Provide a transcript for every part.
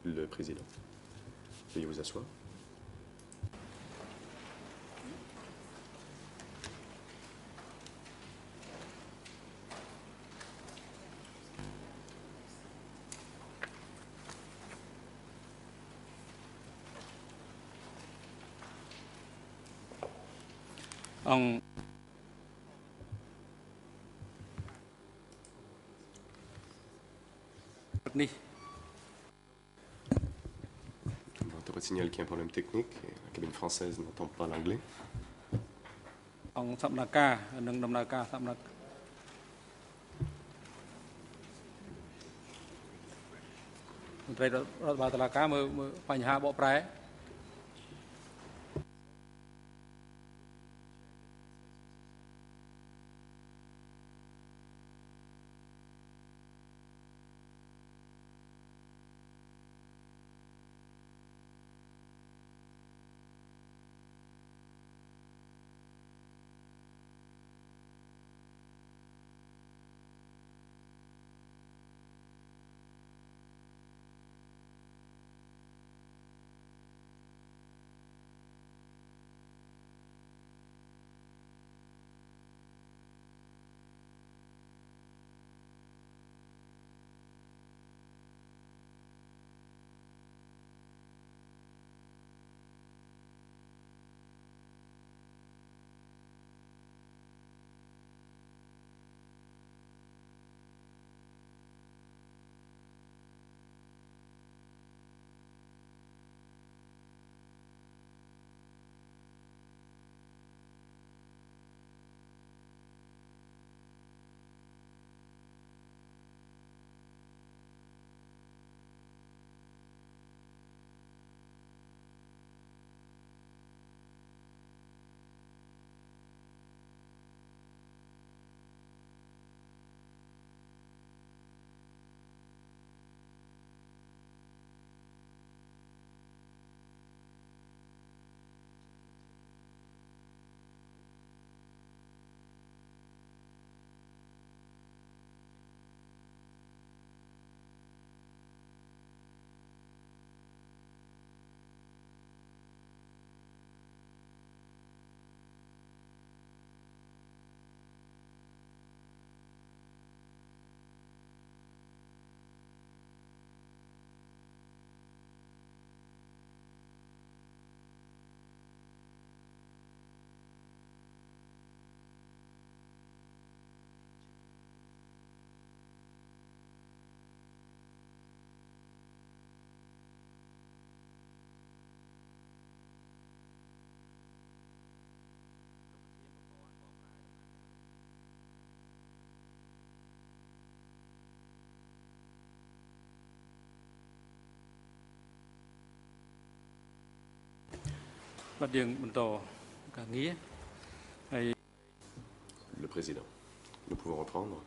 Le président. Veuillez vous asseoir. Votre signale qu'il y a un problème technique et la cabine française n'entend pas l'anglais. Le président. Nous pouvons reprendre.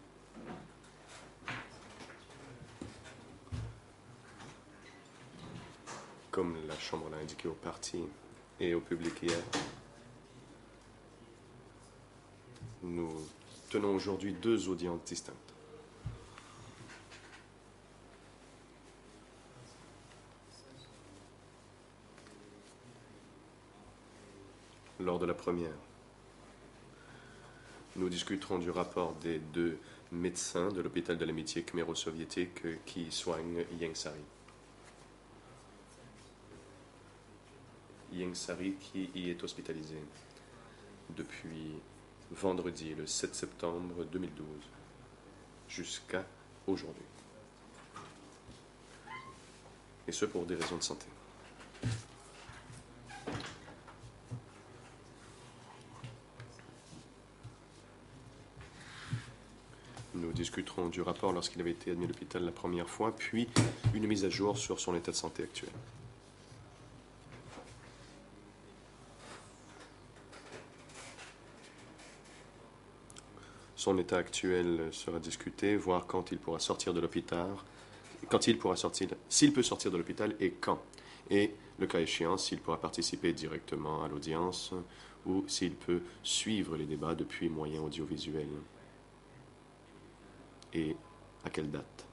Comme la Chambre l'a indiqué au parti et au public hier, nous tenons aujourd'hui 2 audiences distinctes. Lors de la première, nous discuterons du rapport des 2 médecins de l'hôpital de l'amitié khmero-soviétique qui soignent Ieng Sary. Ieng Sary qui y est hospitalisé depuis vendredi, le 7 septembre 2012, jusqu'à aujourd'hui. Et ce pour des raisons de santé. Nous discuterons du rapport lorsqu'il avait été admis à l'hôpital la première fois, puis une mise à jour sur son état de santé actuel. Son état actuel sera discuté, voir quand il pourra sortir de l'hôpital, s'il peut sortir de l'hôpital et quand. Et, le cas échéant, s'il pourra participer directement à l'audience ou s'il peut suivre les débats depuis moyen audiovisuel. Et à quelle date?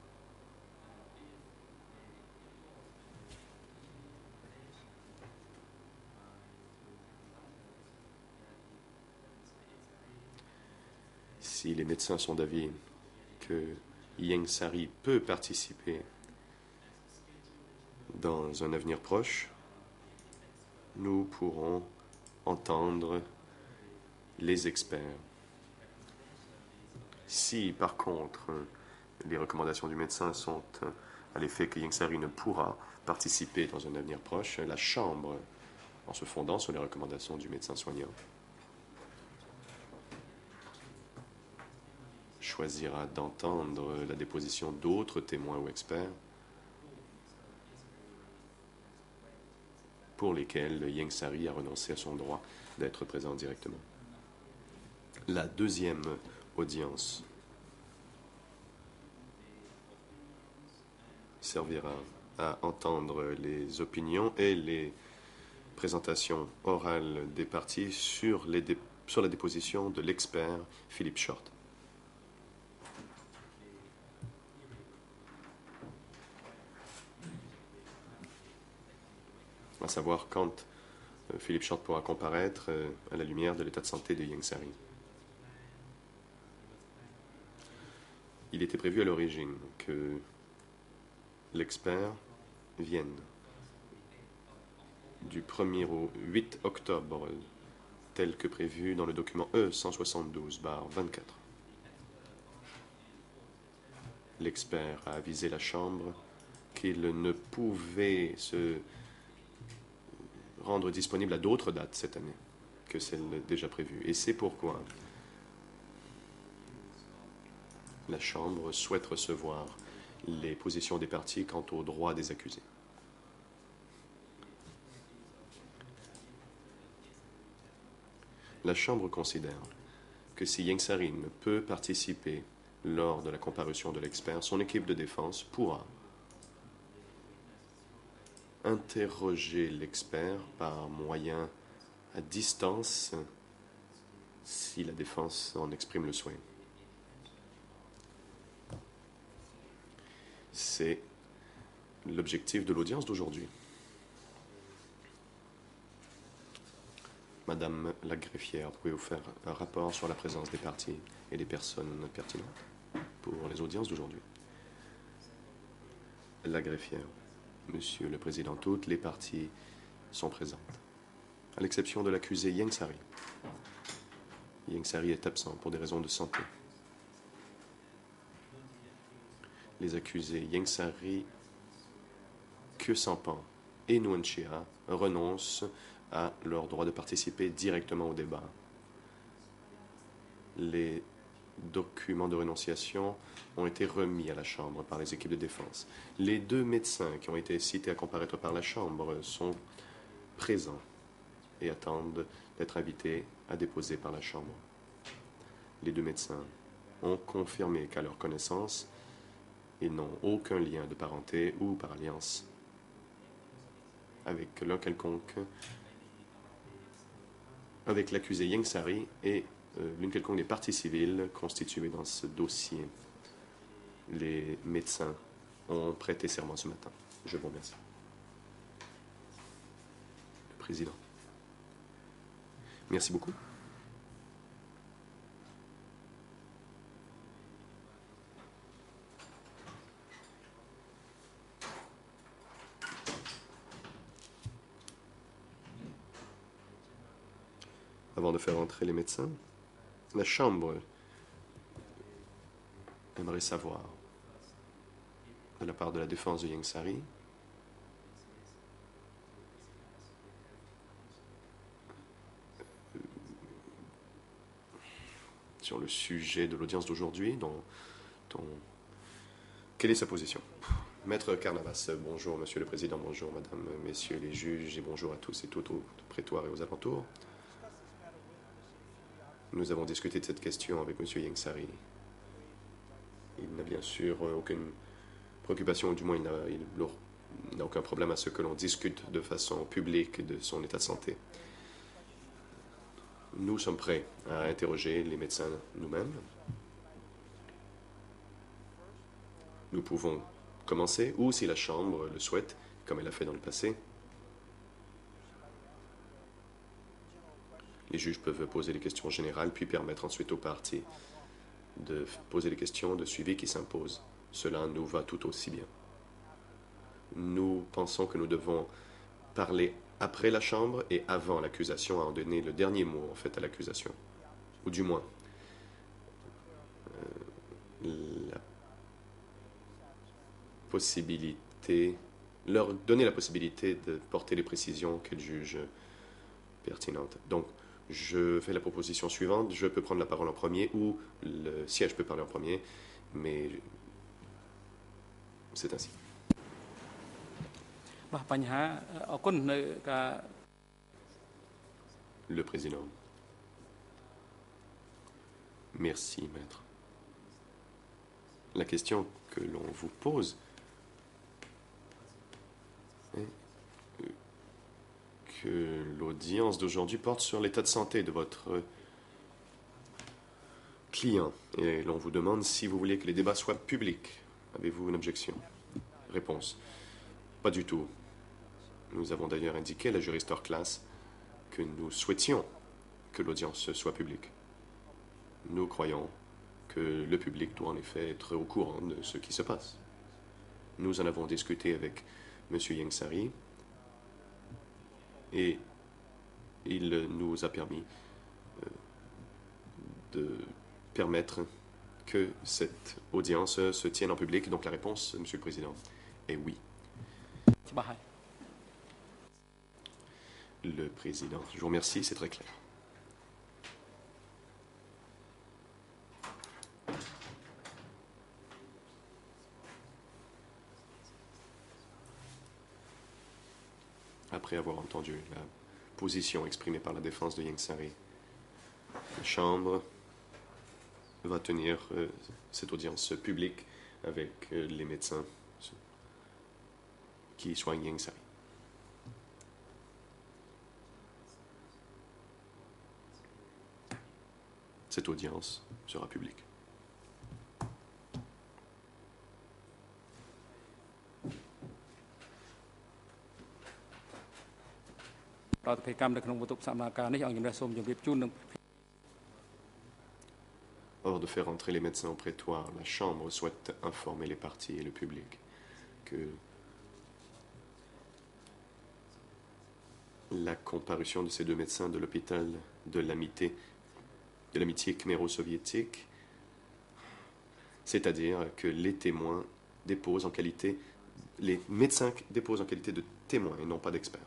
Si les médecins sont d'avis que Ieng Sari peut participer dans un avenir proche, nous pourrons entendre les experts. Si, par contre, les recommandations du médecin sont à l'effet que Ieng Sari ne pourra participer dans un avenir proche, la Chambre, en se fondant sur les recommandations du médecin soignant, choisira d'entendre la déposition d'autres témoins ou experts pour lesquels Ieng Sari a renoncé à son droit d'être présent directement. La deuxième audience servira à entendre les opinions et les présentations orales des parties sur la déposition de l'expert Philippe Short. À savoir quand Philippe Short pourra comparaître à la lumière de l'état de santé de Ieng Sari. Il était prévu à l'origine que l'expert vienne du 1er au 8 octobre, tel que prévu dans le document E-172/24. L'expert a avisé la Chambre qu'il ne pouvait se rendre disponible à d'autres dates cette année que celles déjà prévues. Et c'est pourquoi la Chambre souhaite recevoir les positions des parties quant aux droits des accusés. La Chambre considère que si Ieng Sari ne peut participer lors de la comparution de l'expert, son équipe de défense pourra interroger l'expert par moyen à distance si la défense en exprime le souhait. C'est l'objectif de l'audience d'aujourd'hui. Madame la greffière, pouvez-vous faire un rapport sur la présence des parties et des personnes pertinentes pour les audiences d'aujourd'hui? La greffière. Monsieur le Président, toutes les parties sont présentes, à l'exception de l'accusé Ieng Sari. Ieng Sari est absent pour des raisons de santé. Les accusés Ieng Sari, Khieu Samphan et Nguyen Chia renoncent à leur droit de participer directement au débat. Les documents de renonciation ont été remis à la Chambre par les équipes de défense. Les deux médecins qui ont été cités à comparaître par la Chambre sont présents et attendent d'être invités à déposer par la Chambre. Les deux médecins ont confirmé qu'à leur connaissance, ils n'ont aucun lien de parenté ou par alliance avec l'un quelconque, avec l'accusé Ieng Sari et l'une quelconque des parties civiles constituées dans ce dossier. Les médecins ont prêté serment ce matin. Je vous remercie. Le Président. Merci beaucoup. Avant de faire entrer les médecins, la Chambre aimerait savoir, de la part de la défense de Ieng Sari, sur le sujet de l'audience d'aujourd'hui, quelle est sa position? Maître Carnavas, bonjour Monsieur le Président, bonjour Madame, Messieurs les juges et bonjour à tous et toutes au prétoire et aux alentours. Nous avons discuté de cette question avec M. Ieng Sari. Il n'a bien sûr aucune préoccupation, ou du moins il n'a aucun problème à ce que l'on discute de façon publique de son état de santé. Nous sommes prêts à interroger les médecins nous-mêmes. Nous pouvons commencer, ou si la Chambre le souhaite, comme elle l'a fait dans le passé, les juges peuvent poser des questions générales, puis permettre ensuite aux parties de poser les questions de suivi qui s'imposent. Cela nous va tout aussi bien. Nous pensons que nous devons parler après la Chambre et avant l'accusation, à en donner le dernier mot en fait à l'accusation. Ou du moins, la possibilité, leur donner la possibilité de porter les précisions qu'elles jugent pertinentes. Donc, je fais la proposition suivante. Je peux prendre la parole en premier ou le siège peut parler en premier, mais c'est ainsi. Le président. Merci, maître. La question que l'on vous pose est que l'audience d'aujourd'hui porte sur l'état de santé de votre client. Et l'on vous demande si vous voulez que les débats soient publics. Avez-vous une objection? Réponse. Pas du tout. Nous avons d'ailleurs indiqué à la juriste hors classe que nous souhaitions que l'audience soit publique. Nous croyons que le public doit en effet être au courant de ce qui se passe. Nous en avons discuté avec M. Yengsari et il nous a permis de permettre que cette audience se tienne en public. Donc la réponse, M. le Président, est oui. Le Président, je vous remercie, c'est très clair. Après avoir entendu la position exprimée par la défense de Yengsari, la Chambre va tenir cette audience publique avec les médecins qui soignent Yengsari. Cette audience sera publique. Hors de faire entrer les médecins au prétoire, la Chambre souhaite informer les parties et le public que la comparution de ces deux médecins de l'hôpital de l'amitié khméro-soviétique, c'est-à-dire que les témoins déposent en qualité, les médecins déposent en qualité de témoins et non pas d'experts.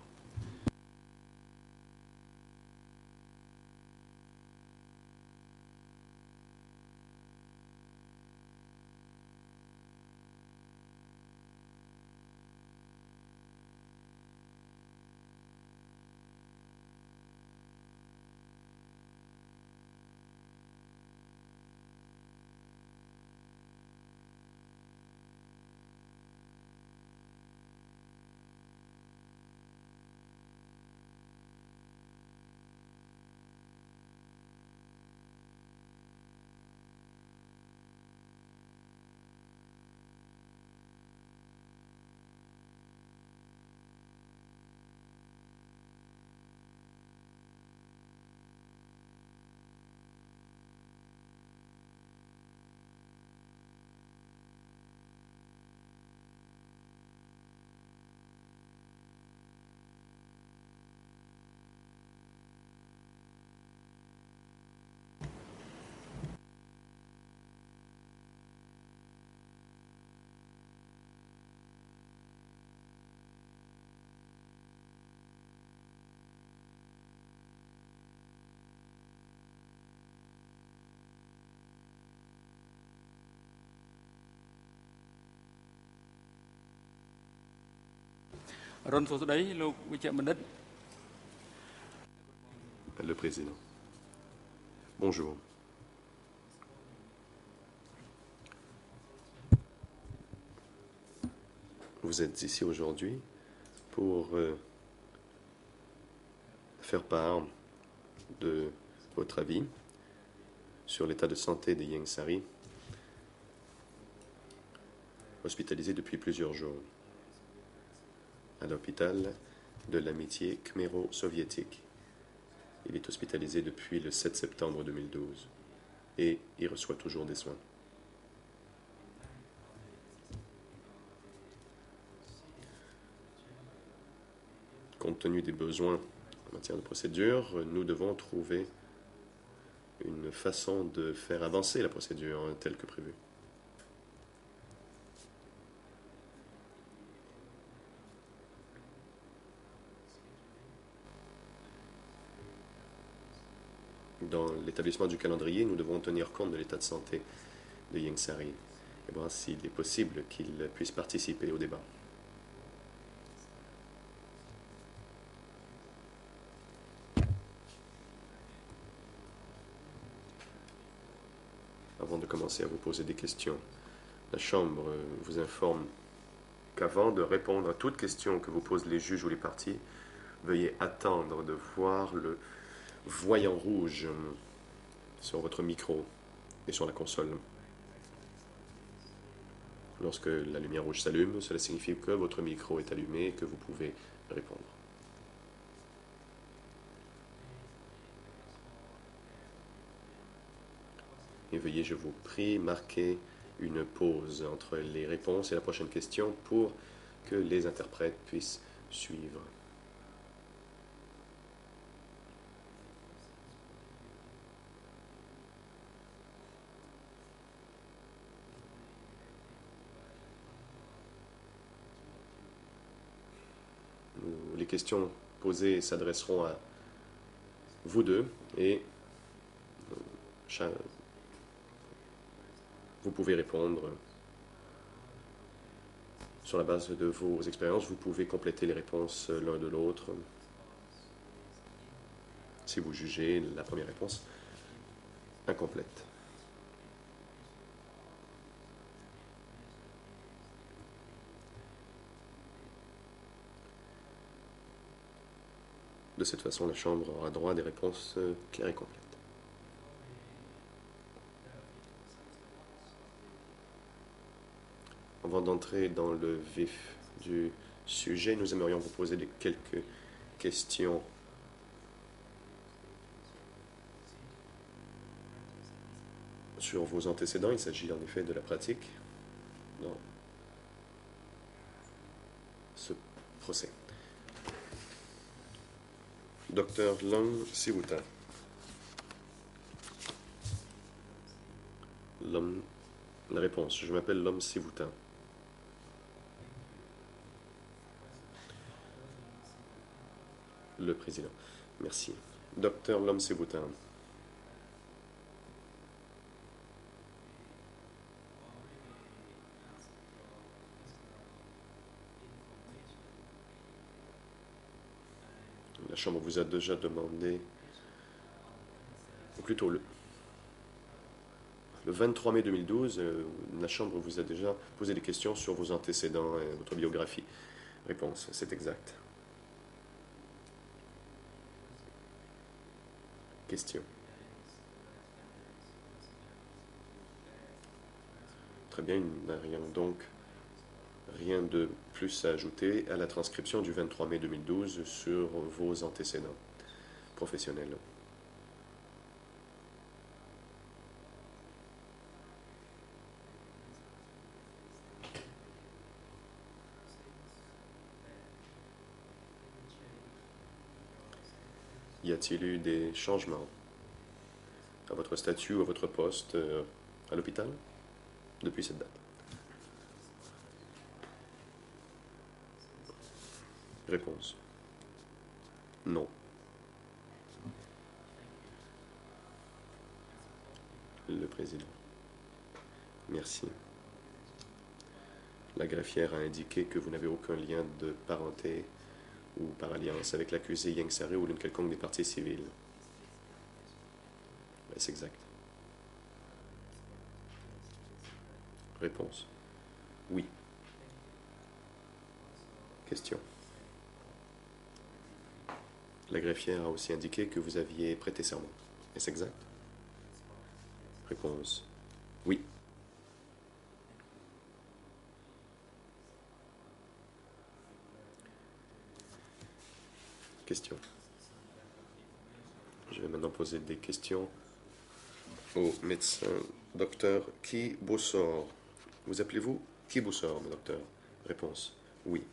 Le Président. Bonjour. Vous êtes ici aujourd'hui pour faire part de votre avis sur l'état de santé de Yengsari, hospitalisé depuis plusieurs jours à l'hôpital de l'amitié khméro-soviétique. Il est hospitalisé depuis le 7 septembre 2012. et il reçoit toujours des soins. Compte tenu des besoins en matière de procédure, nous devons trouver une façon de faire avancer la procédure telle que prévue. Dans l'établissement du calendrier, nous devons tenir compte de l'état de santé de Yang Sari et voir s'il est possible qu'il puisse participer au débat. Avant de commencer à vous poser des questions, la Chambre vous informe qu'avant de répondre à toute question que vous posent les juges ou les parties, veuillez attendre de voir le voyant rouge sur votre micro et sur la console. Lorsque la lumière rouge s'allume, cela signifie que votre micro est allumé et que vous pouvez répondre. Et veuillez, je vous prie, marquer une pause entre les réponses et la prochaine question pour que les interprètes puissent suivre. Les questions posées s'adresseront à vous deux et vous pouvez répondre sur la base de vos expériences. Vous pouvez compléter les réponses l'un de l'autre si vous jugez la première réponse incomplète. De cette façon, la Chambre aura droit à des réponses claires et complètes. Avant d'entrer dans le vif du sujet, nous aimerions vous poser quelques questions sur vos antécédents. Il s'agit en effet de la pratique dans ce procès. Docteur Lom Siwuta. La réponse. Je m'appelle Lom Siwuta. Le président. Merci. Docteur Lom Siwuta. La Chambre vous a déjà demandé, ou plutôt le 23 mai 2012, la Chambre vous a déjà posé des questions sur vos antécédents et votre biographie. Réponse, c'est exact. Question. Très bien, il n'y a rien de plus à ajouter à la transcription du 23 mai 2012 sur vos antécédents professionnels. Y a-t-il eu des changements à votre statut ou à votre poste à l'hôpital depuis cette date? Réponse. Non. Le président. Merci. La greffière a indiqué que vous n'avez aucun lien de parenté ou par alliance avec l'accusé Yang Sari ou l'une quelconque des parties civiles. Est-ce exact? Réponse. Oui. Question. La greffière a aussi indiqué que vous aviez prêté serment. Est-ce exact? Réponse. Oui. Question. Je vais maintenant poser des questions au médecin docteur Ki Boussor. Vous appelez-vous Ki Boussor, mon docteur? Réponse, oui.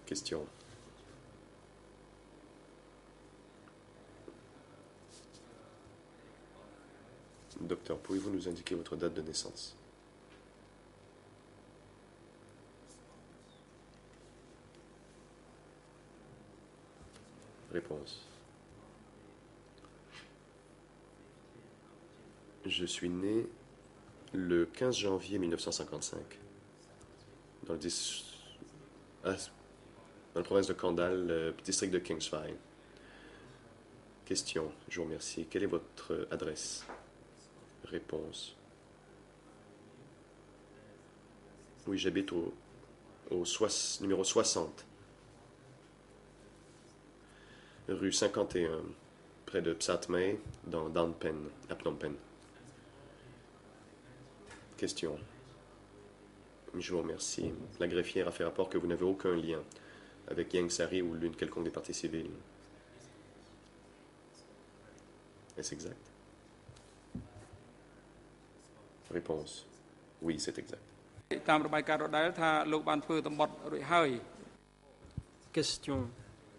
Question. Docteur, pouvez-vous nous indiquer votre date de naissance? Réponse. Je suis né le 15 janvier 1955 dans dans la province de Kendall, le district de Kingsfire. Question, je vous remercie. Quelle est votre adresse? Réponse. Oui, j'habite au numéro 60, rue 51, près de Psatmei, dans Phnom Penh, à Phnom Penh. Question. Je vous remercie. La greffière a fait rapport que vous n'avez aucun lien avec Yang Sari ou l'une quelconque des parties civiles. Est-ce exact? Réponse. Oui, c'est exact. Question.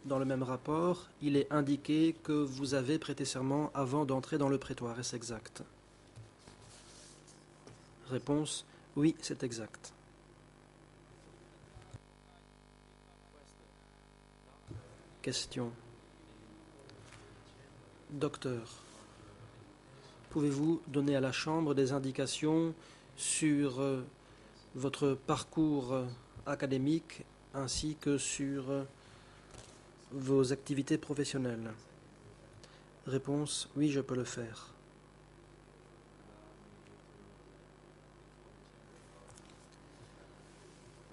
Dans le même rapport, il est indiqué que vous avez prêté serment avant d'entrer dans le prétoire. Est-ce exact? Réponse. Oui, c'est exact. Question. Docteur, pouvez-vous donner à la Chambre des indications sur votre parcours académique ainsi que sur vos activités professionnelles? Réponse. Oui, je peux le faire.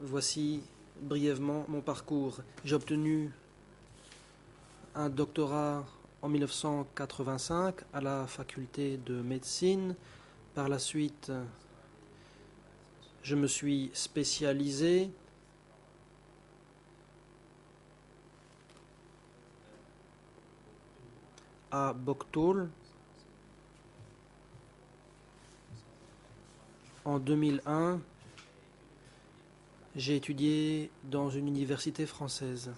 Voici brièvement mon parcours. J'ai obtenu un doctorat en 1985 à la faculté de médecine. Par la suite, je me suis spécialisé à Boktoul. En 2001, j'ai étudié dans une université française.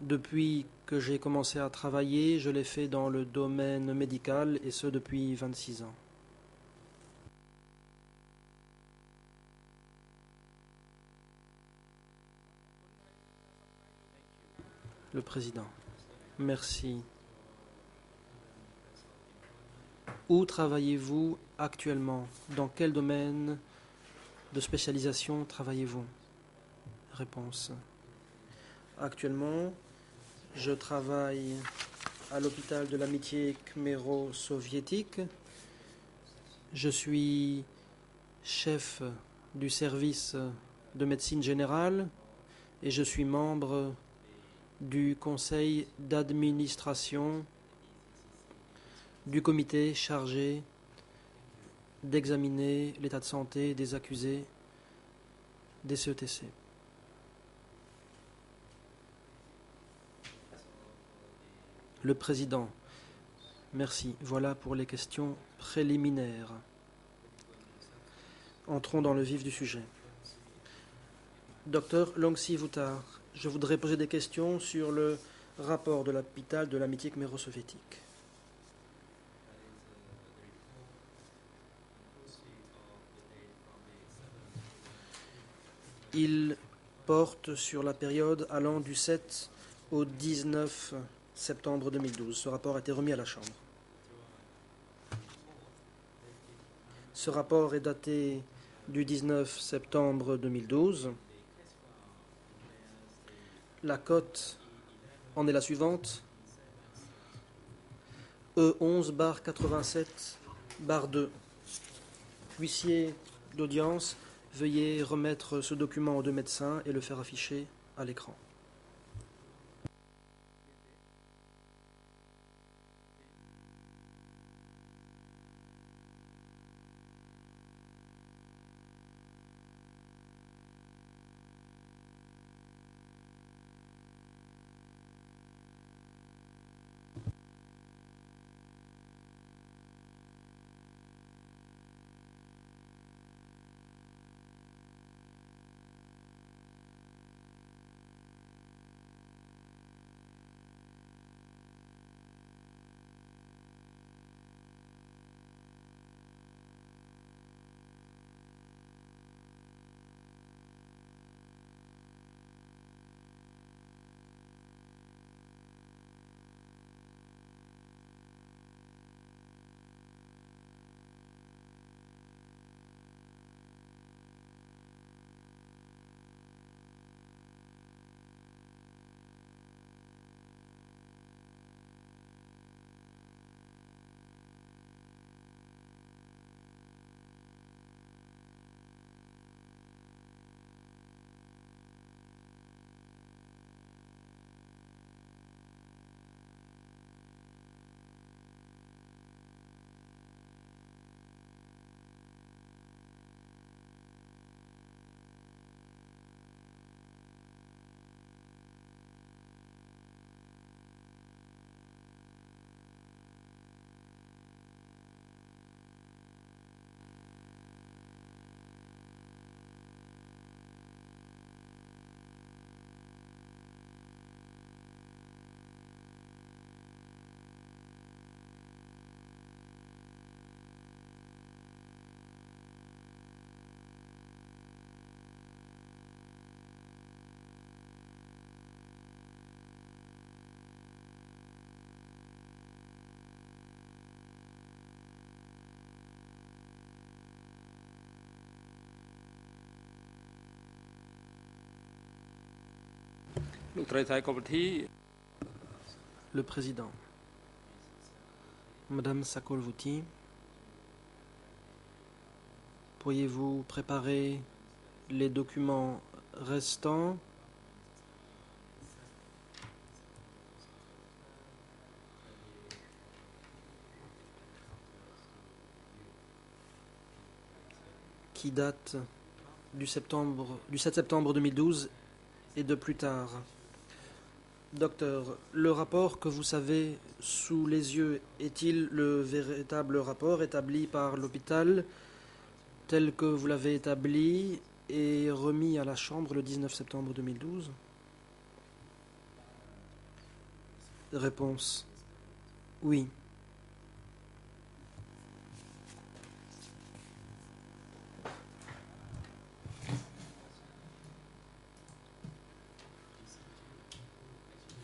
Depuis que j'ai commencé à travailler, je l'ai fait dans le domaine médical et ce depuis 26 ans. Le président. Merci. Où travaillez-vous actuellement? Dans quel domaine de spécialisation travaillez-vous? Réponse. Actuellement, je travaille à l'hôpital de l'amitié khméro-soviétique. Je suis chef du service de médecine générale et je suis membre du conseil d'administration du comité chargé d'examiner l'état de santé des accusés des CETC. Le président. Merci. Voilà pour les questions préliminaires. Entrons dans le vif du sujet. Docteur Longsi Voutar, je voudrais poser des questions sur le rapport de l'hôpital de l'amitié khméro-soviétique. Il porte sur la période allant du 7 au 19 septembre 2012. Ce rapport a été remis à la Chambre. Ce rapport est daté du 19 septembre 2012. La cote en est la suivante. E11/87/2. Huissier d'audience, veuillez remettre ce document aux deux médecins et le faire afficher à l'écran. លោកត្រីថៃកុំធី Le président. Madame Sakolvouti, pourriez-vous préparer les documents restants qui datent du 7 septembre 2012 et de plus tard. Docteur, le rapport que vous savez sous les yeux est-il le véritable rapport établi par l'hôpital tel que vous l'avez établi et remis à la Chambre le 19 septembre 2012? Réponse: oui.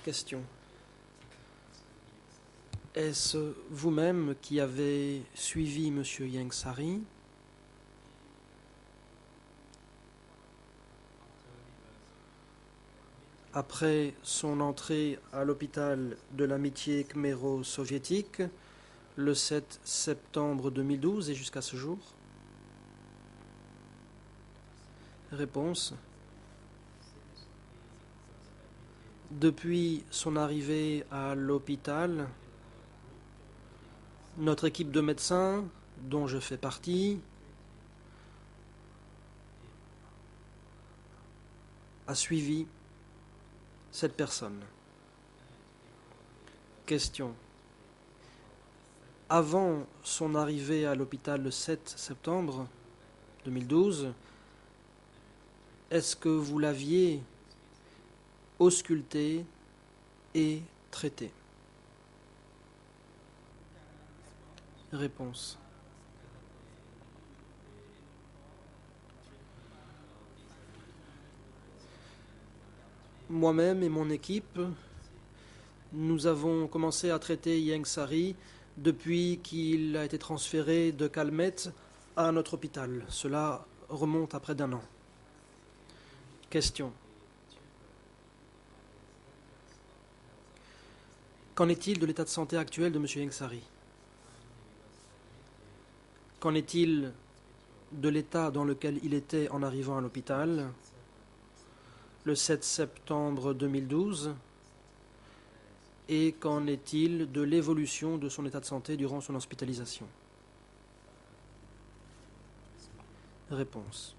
Question. Est-ce vous-même qui avez suivi M. Yangsari après son entrée à l'hôpital de l'amitié khméro-soviétique le 7 septembre 2012 et jusqu'à ce jour? Réponse: depuis son arrivée à l'hôpital, notre équipe de médecins, dont je fais partie, a suivi cette personne. Question. Avant son arrivée à l'hôpital le 7 septembre 2012, est-ce que vous l'aviez ausculté et traité? Réponse: moi-même et mon équipe, nous avons commencé à traiter Yangsari depuis qu'il a été transféré de Calmette à notre hôpital. Cela remonte à près d'un an. Question. Qu'en est-il de l'état de santé actuel de M. Yangsari? Qu'en est-il de l'état dans lequel il était en arrivant à l'hôpital le 7 septembre 2012? Et qu'en est-il de l'évolution de son état de santé durant son hospitalisation? Réponse: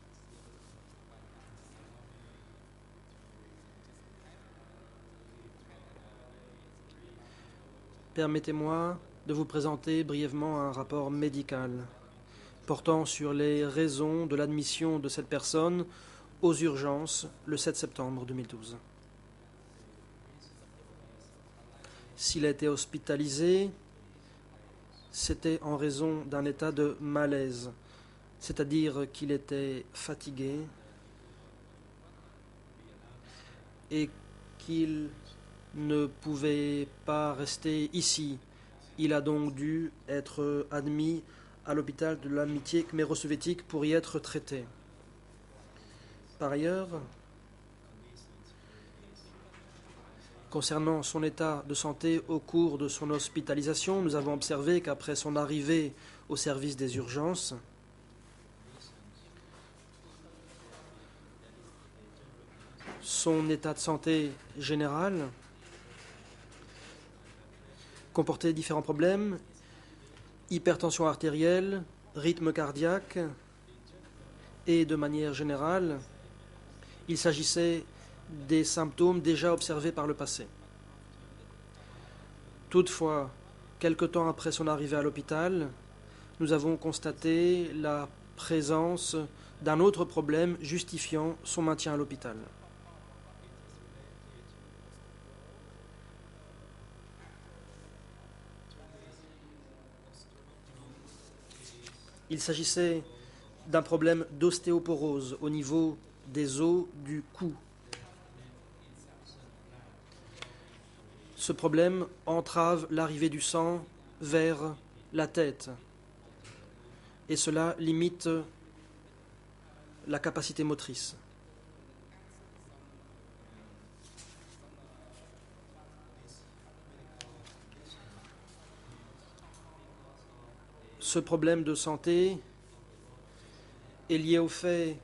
permettez-moi de vous présenter brièvement un rapport médical portant sur les raisons de l'admission de cette personne aux urgences le 7 septembre 2012. S'il a été hospitalisé, c'était en raison d'un état de malaise, c'est-à-dire qu'il était fatigué et qu'il ne pouvait pas rester ici. Il a donc dû être admis à l'hôpital de l'amitié khméro-soviétique pour y être traité. Par ailleurs, concernant son état de santé au cours de son hospitalisation, nous avons observé qu'après son arrivée au service des urgences, son état de santé général comportait différents problèmes: hypertension artérielle, rythme cardiaque, et de manière générale, il s'agissait des symptômes déjà observés par le passé. Toutefois, quelque temps après son arrivée à l'hôpital, nous avons constaté la présence d'un autre problème justifiant son maintien à l'hôpital. Il s'agissait d'un problème d'ostéoporose au niveau des os du cou. Ce problème entrave l'arrivée du sang vers la tête et cela limite la capacité motrice. ce problème de santé est lié au fait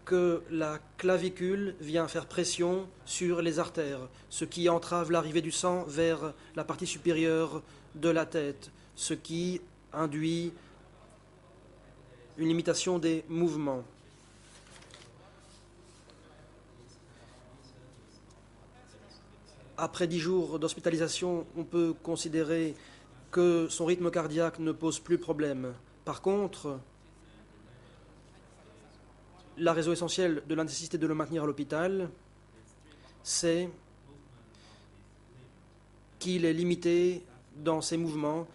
que la clavicule vient faire pression sur les artères, ce qui entrave l'arrivée du sang vers la partie supérieure de la tête, ce qui induit une limitation des mouvements. Après 10 jours d'hospitalisation, on peut considérer que son rythme cardiaque ne pose plus problème. Par contre, la raison essentielle de la nécessité de le maintenir à l'hôpital, c'est qu'il est limité dans ses mouvements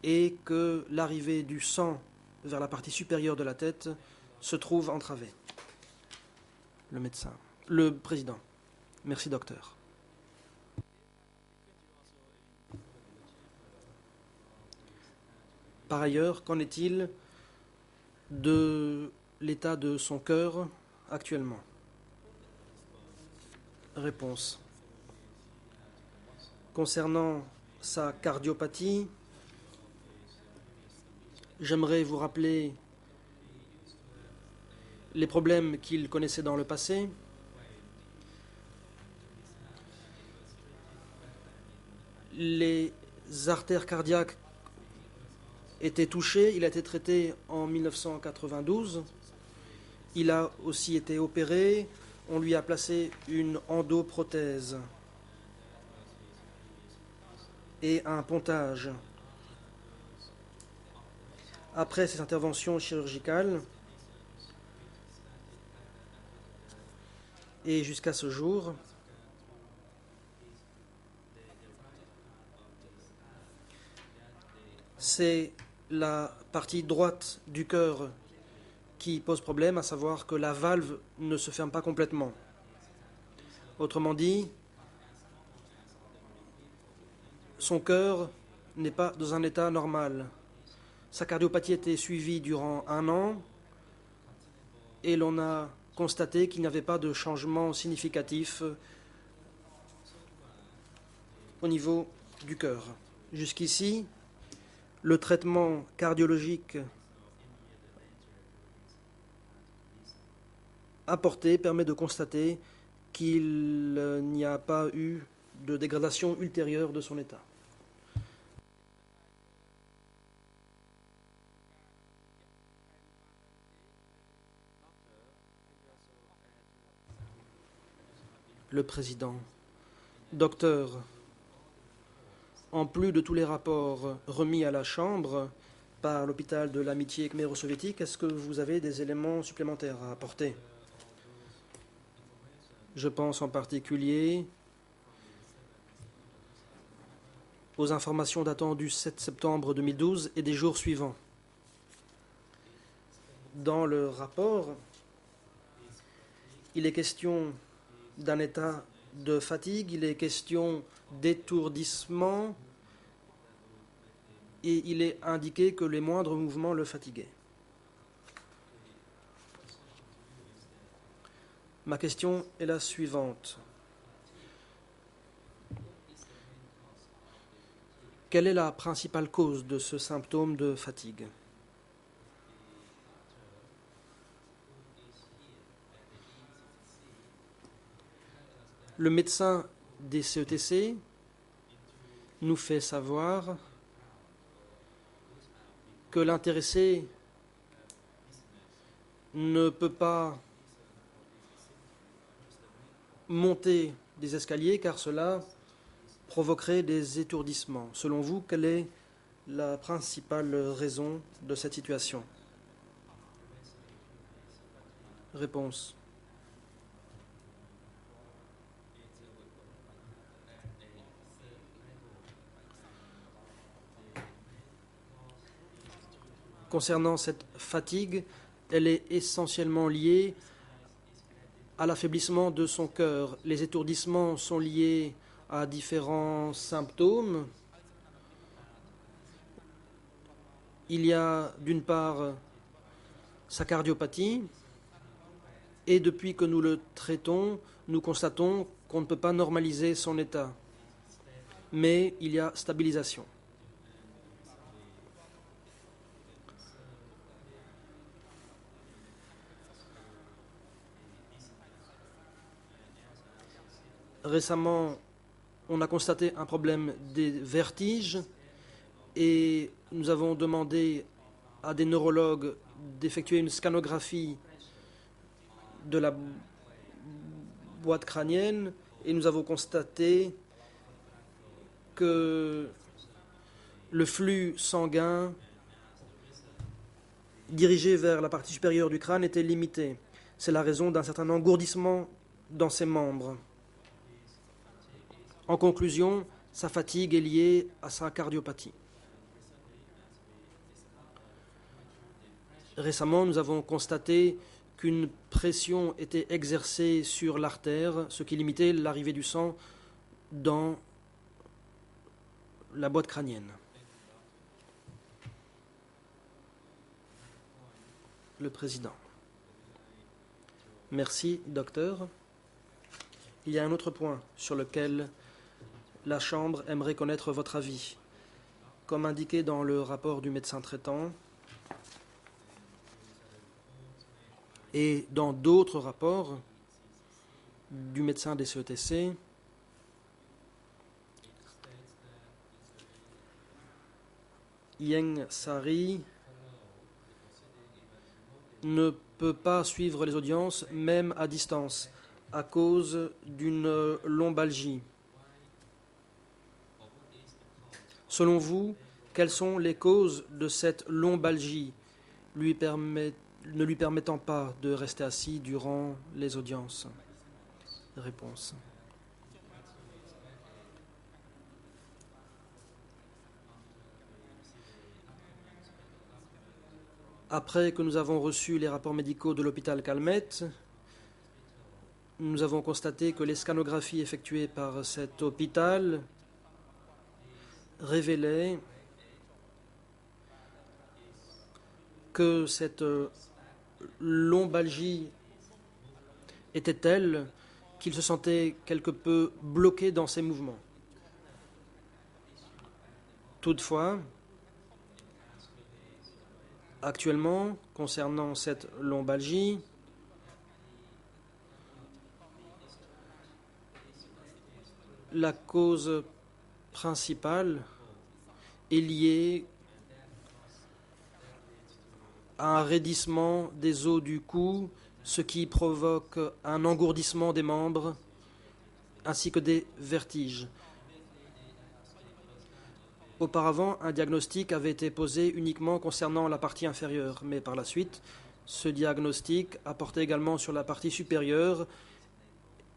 et que l'arrivée du sang vers la partie supérieure de la tête se trouve entravée. Le médecin. Le président. Merci, docteur. Par ailleurs, qu'en est-il de l'état de son cœur actuellement? Réponse. Concernant sa cardiopathie, j'aimerais vous rappeler les problèmes qu'il connaissait dans le passé. Les artères cardiaques étaient touchées. Il a été traité en 1992. Il a aussi été opéré. On lui a placé une endoprothèse et un pontage. Après ces interventions chirurgicales, et jusqu'à ce jour, c'est la partie droite du cœur qui pose problème, à savoir que la valve ne se ferme pas complètement. Autrement dit, son cœur n'est pas dans un état normal. Sa cardiopathie a été suivie durant 1 an et l'on a constaté qu'il n'y avait pas de changement significatif au niveau du cœur. Jusqu'ici, le traitement cardiologique apporté permet de constater qu'il n'y a pas eu de dégradation ultérieure de son état. Le président. Docteur, en plus de tous les rapports remis à la Chambre par l'hôpital de l'amitié khméro-soviétique, est-ce que vous avez des éléments supplémentaires à apporter? Je pense en particulier aux informations datant du 7 septembre 2012 et des jours suivants. Dans le rapport, il est question d'un état de fatigue, il est question d'étourdissement et il est indiqué que les moindres mouvements le fatiguaient. Ma question est la suivante. Quelle est la principale cause de ce symptôme de fatigue? Le médecin des CETC nous fait savoir que l'intéressé ne peut pas monter des escaliers car cela provoquerait des étourdissements. Selon vous, quelle est la principale raison de cette situation? Réponse. Concernant cette fatigue, elle est essentiellement liée à l'affaiblissement de son cœur. Les étourdissements sont liés à différents symptômes. Il y a d'une part sa cardiopathie et depuis que nous le traitons, nous constatons qu'on ne peut pas normaliser son état. Mais il y a stabilisation. Récemment, on a constaté un problème des vertiges et nous avons demandé à des neurologues d'effectuer une scanographie de la boîte crânienne et nous avons constaté que le flux sanguin dirigé vers la partie supérieure du crâne était limité. C'est la raison d'un certain engourdissement dans ses membres. En conclusion, sa fatigue est liée à sa cardiopathie. Récemment, nous avons constaté qu'une pression était exercée sur l'artère, ce qui limitait l'arrivée du sang dans la boîte crânienne. Le président. Merci, docteur. Il y a un autre point sur lequel la Chambre aimerait connaître votre avis. Comme indiqué dans le rapport du médecin traitant et dans d'autres rapports du médecin des CETC, Ieng Sari ne peut pas suivre les audiences, même à distance, à cause d'une lombalgie. Selon vous, quelles sont les causes de cette lombalgie ne lui permettant pas de rester assis durant les audiences? Réponse. Après que nous avons reçu les rapports médicaux de l'hôpital Calmette, nous avons constaté que les scanographies effectuées par cet hôpital révélaient que cette lombalgie était telle qu'il se sentait quelque peu bloqué dans ses mouvements. Toutefois, actuellement, concernant cette lombalgie, la cause principale est liée à un raidissement des os du cou, ce qui provoque un engourdissement des membres ainsi que des vertiges. Auparavant, un diagnostic avait été posé uniquement concernant la partie inférieure, mais par la suite, ce diagnostic a porté également sur la partie supérieure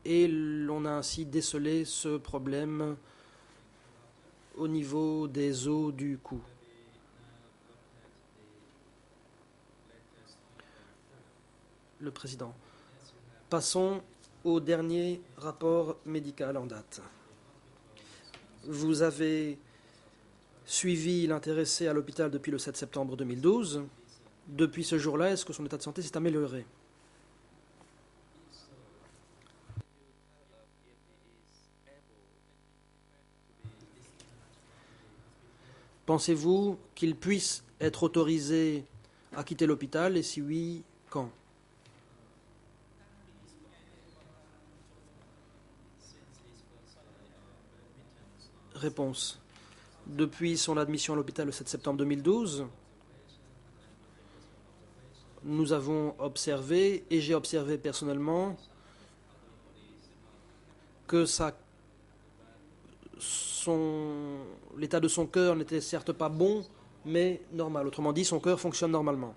et l'on a ainsi décelé ce problème au niveau des os du cou. Le président. Passons au dernier rapport médical en date. Vous avez suivi l'intéressé à l'hôpital depuis le 7 septembre 2012. Depuis ce jour-là, est-ce que son état de santé s'est amélioré? Pensez-vous qu'il puisse être autorisé à quitter l'hôpital et si oui, quand? Réponse. Depuis son admission à l'hôpital le 7 septembre 2012, nous avons observé, et j'ai observé personnellement, que l'état de son cœur n'était certes pas bon, mais normal. Autrement dit, son cœur fonctionne normalement.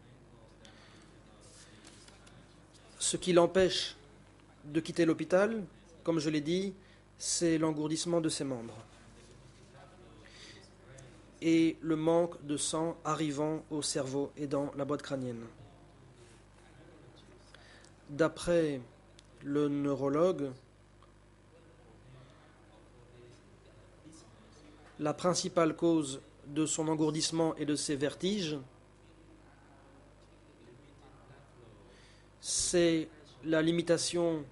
Ce qui l'empêche de quitter l'hôpital, comme je l'ai dit, c'est l'engourdissement de ses membres et le manque de sang arrivant au cerveau et dans la boîte crânienne. D'après le neurologue, la principale cause de son engourdissement et de ses vertiges, c'est la limitation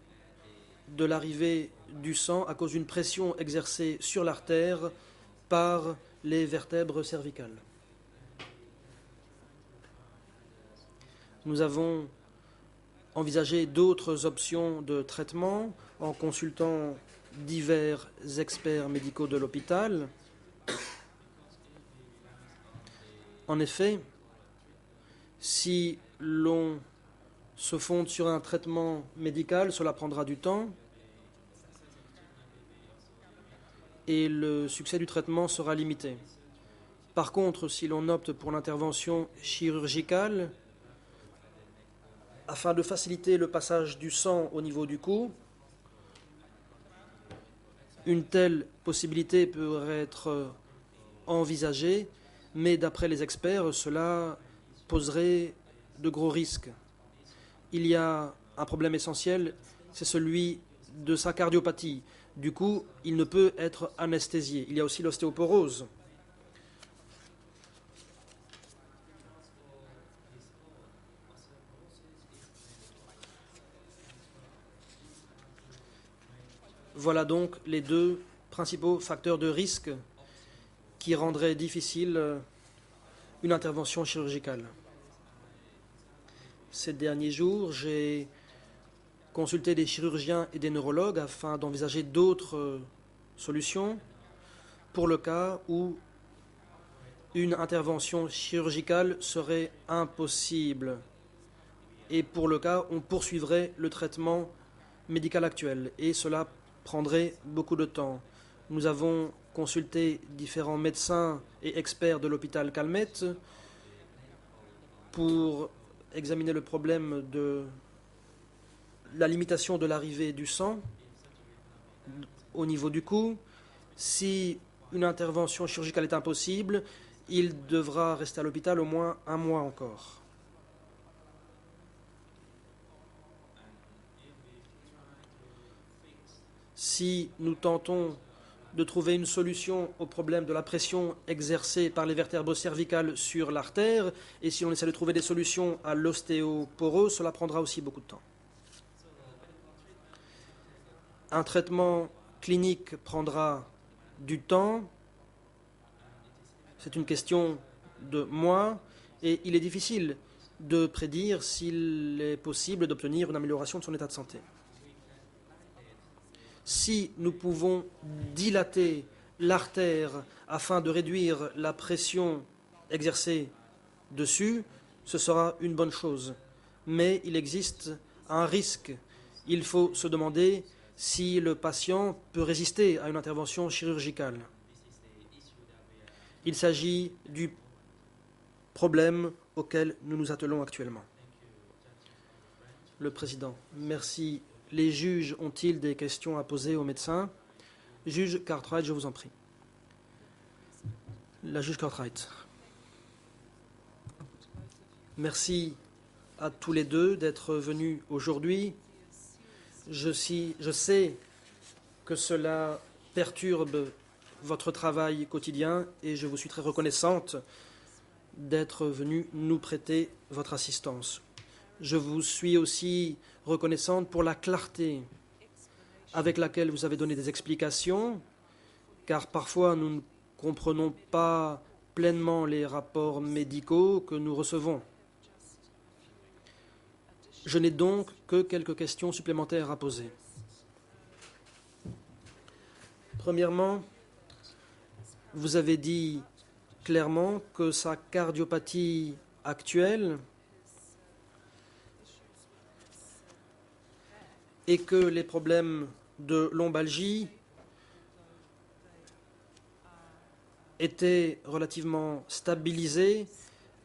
de l'arrivée du sang à cause d'une pression exercée sur l'artère par les vertèbres cervicales. Nous avons envisagé d'autres options de traitement en consultant divers experts médicaux de l'hôpital. En effet, si l'on se fonde sur un traitement médical, cela prendra du temps et le succès du traitement sera limité. Par contre, si l'on opte pour l'intervention chirurgicale, afin de faciliter le passage du sang au niveau du cou, une telle possibilité pourrait être envisagée, mais d'après les experts, cela poserait de gros risques. Il y a un problème essentiel, c'est celui de sa cardiopathie. Du coup, il ne peut être anesthésié. Il y a aussi l'ostéoporose. Voilà donc les deux principaux facteurs de risque qui rendraient difficile une intervention chirurgicale. Ces derniers jours, j'ai consulté des chirurgiens et des neurologues afin d'envisager d'autres solutions pour le cas où une intervention chirurgicale serait impossible et pour le cas où on poursuivrait le traitement médical actuel et cela prendrait beaucoup de temps. Nous avons consulté différents médecins et experts de l'hôpital Calmette pour examiner le problème de la limitation de l'arrivée du sang au niveau du cou. Si une intervention chirurgicale est impossible, il devra rester à l'hôpital au moins 1 mois encore. Si nous tentons de trouver une solution au problème de la pression exercée par les vertèbres cervicales sur l'artère, et si on essaie de trouver des solutions à l'ostéoporose, cela prendra aussi beaucoup de temps. Un traitement clinique prendra du temps, c'est une question de mois, et il est difficile de prédire s'il est possible d'obtenir une amélioration de son état de santé. Si nous pouvons dilater l'artère afin de réduire la pression exercée dessus, ce sera une bonne chose. Mais il existe un risque. Il faut se demander si le patient peut résister à une intervention chirurgicale. Il s'agit du problème auquel nous nous attelons actuellement. Le président, merci. Les juges ont-ils des questions à poser aux médecins? Juge Cartwright, je vous en prie. La juge Cartwright. Merci à tous les deux d'être venus aujourd'hui. Je sais que cela perturbe votre travail quotidien et je vous suis très reconnaissante d'être venus nous prêter votre assistance. Je vous suis aussi reconnaissante pour la clarté avec laquelle vous avez donné des explications, car parfois nous ne comprenons pas pleinement les rapports médicaux que nous recevons. Je n'ai donc que quelques questions supplémentaires à poser. Premièrement, vous avez dit clairement que sa cardiopathie actuelle et que les problèmes de lombalgie étaient relativement stabilisés,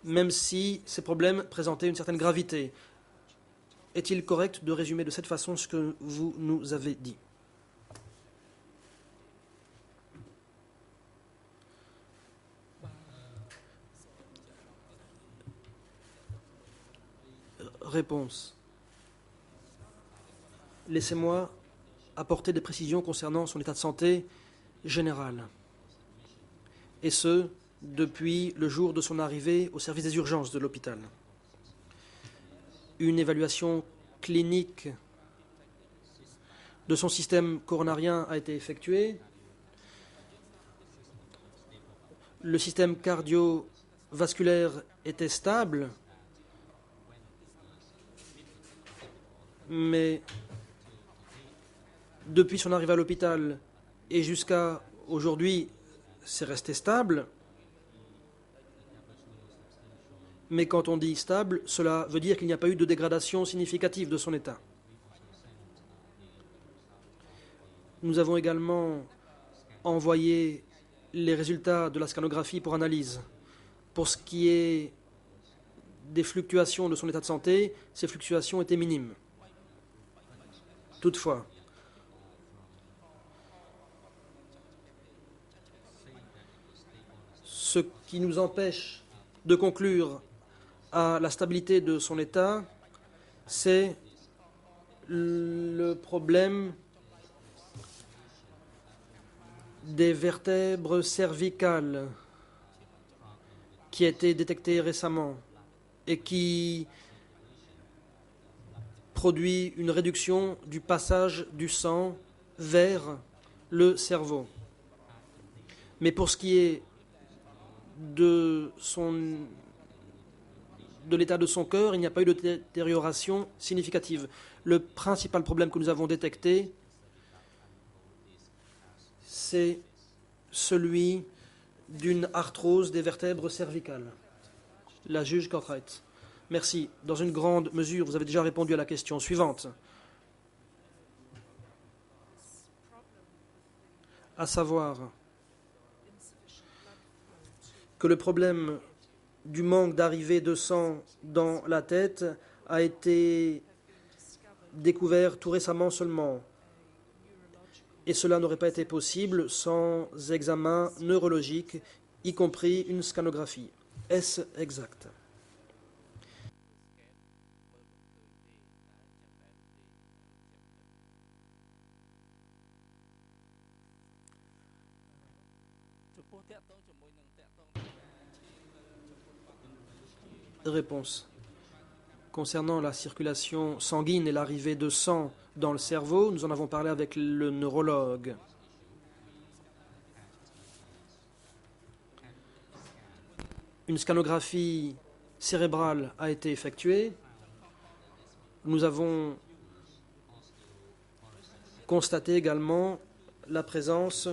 même si ces problèmes présentaient une certaine gravité. Est-il correct de résumer de cette façon ce que vous nous avez dit? Réponse. Laissez-moi apporter des précisions concernant son état de santé général. Et ce, depuis le jour de son arrivée au service des urgences de l'hôpital. Une évaluation clinique de son système coronarien a été effectuée. Le système cardiovasculaire était stable, mais depuis son arrivée à l'hôpital et jusqu'à aujourd'hui, c'est resté stable. Mais quand on dit stable, cela veut dire qu'il n'y a pas eu de dégradation significative de son état. Nous avons également envoyé les résultats de la scanographie pour analyse. Pour ce qui est des fluctuations de son état de santé, ces fluctuations étaient minimes. Toutefois, ce qui nous empêche de conclure à la stabilité de son état, c'est le problème des vertèbres cervicales qui a été détecté récemment et qui produit une réduction du passage du sang vers le cerveau. Mais pour ce qui est de l'état de son cœur, il n'y a pas eu de détérioration significative. Le principal problème que nous avons détecté, c'est celui d'une arthrose des vertèbres cervicales. La juge Cartwright. Merci. Dans une grande mesure, vous avez déjà répondu à la question suivante, à savoir que le problème du manque d'arrivée de sang dans la tête a été découvert tout récemment seulement. Et cela n'aurait pas été possible sans examen neurologique, y compris une scanographie. Est-ce exact? Réponse. Concernant la circulation sanguine et l'arrivée de sang dans le cerveau, nous en avons parlé avec le neurologue. Une scanographie cérébrale a été effectuée. Nous avons constaté également la présence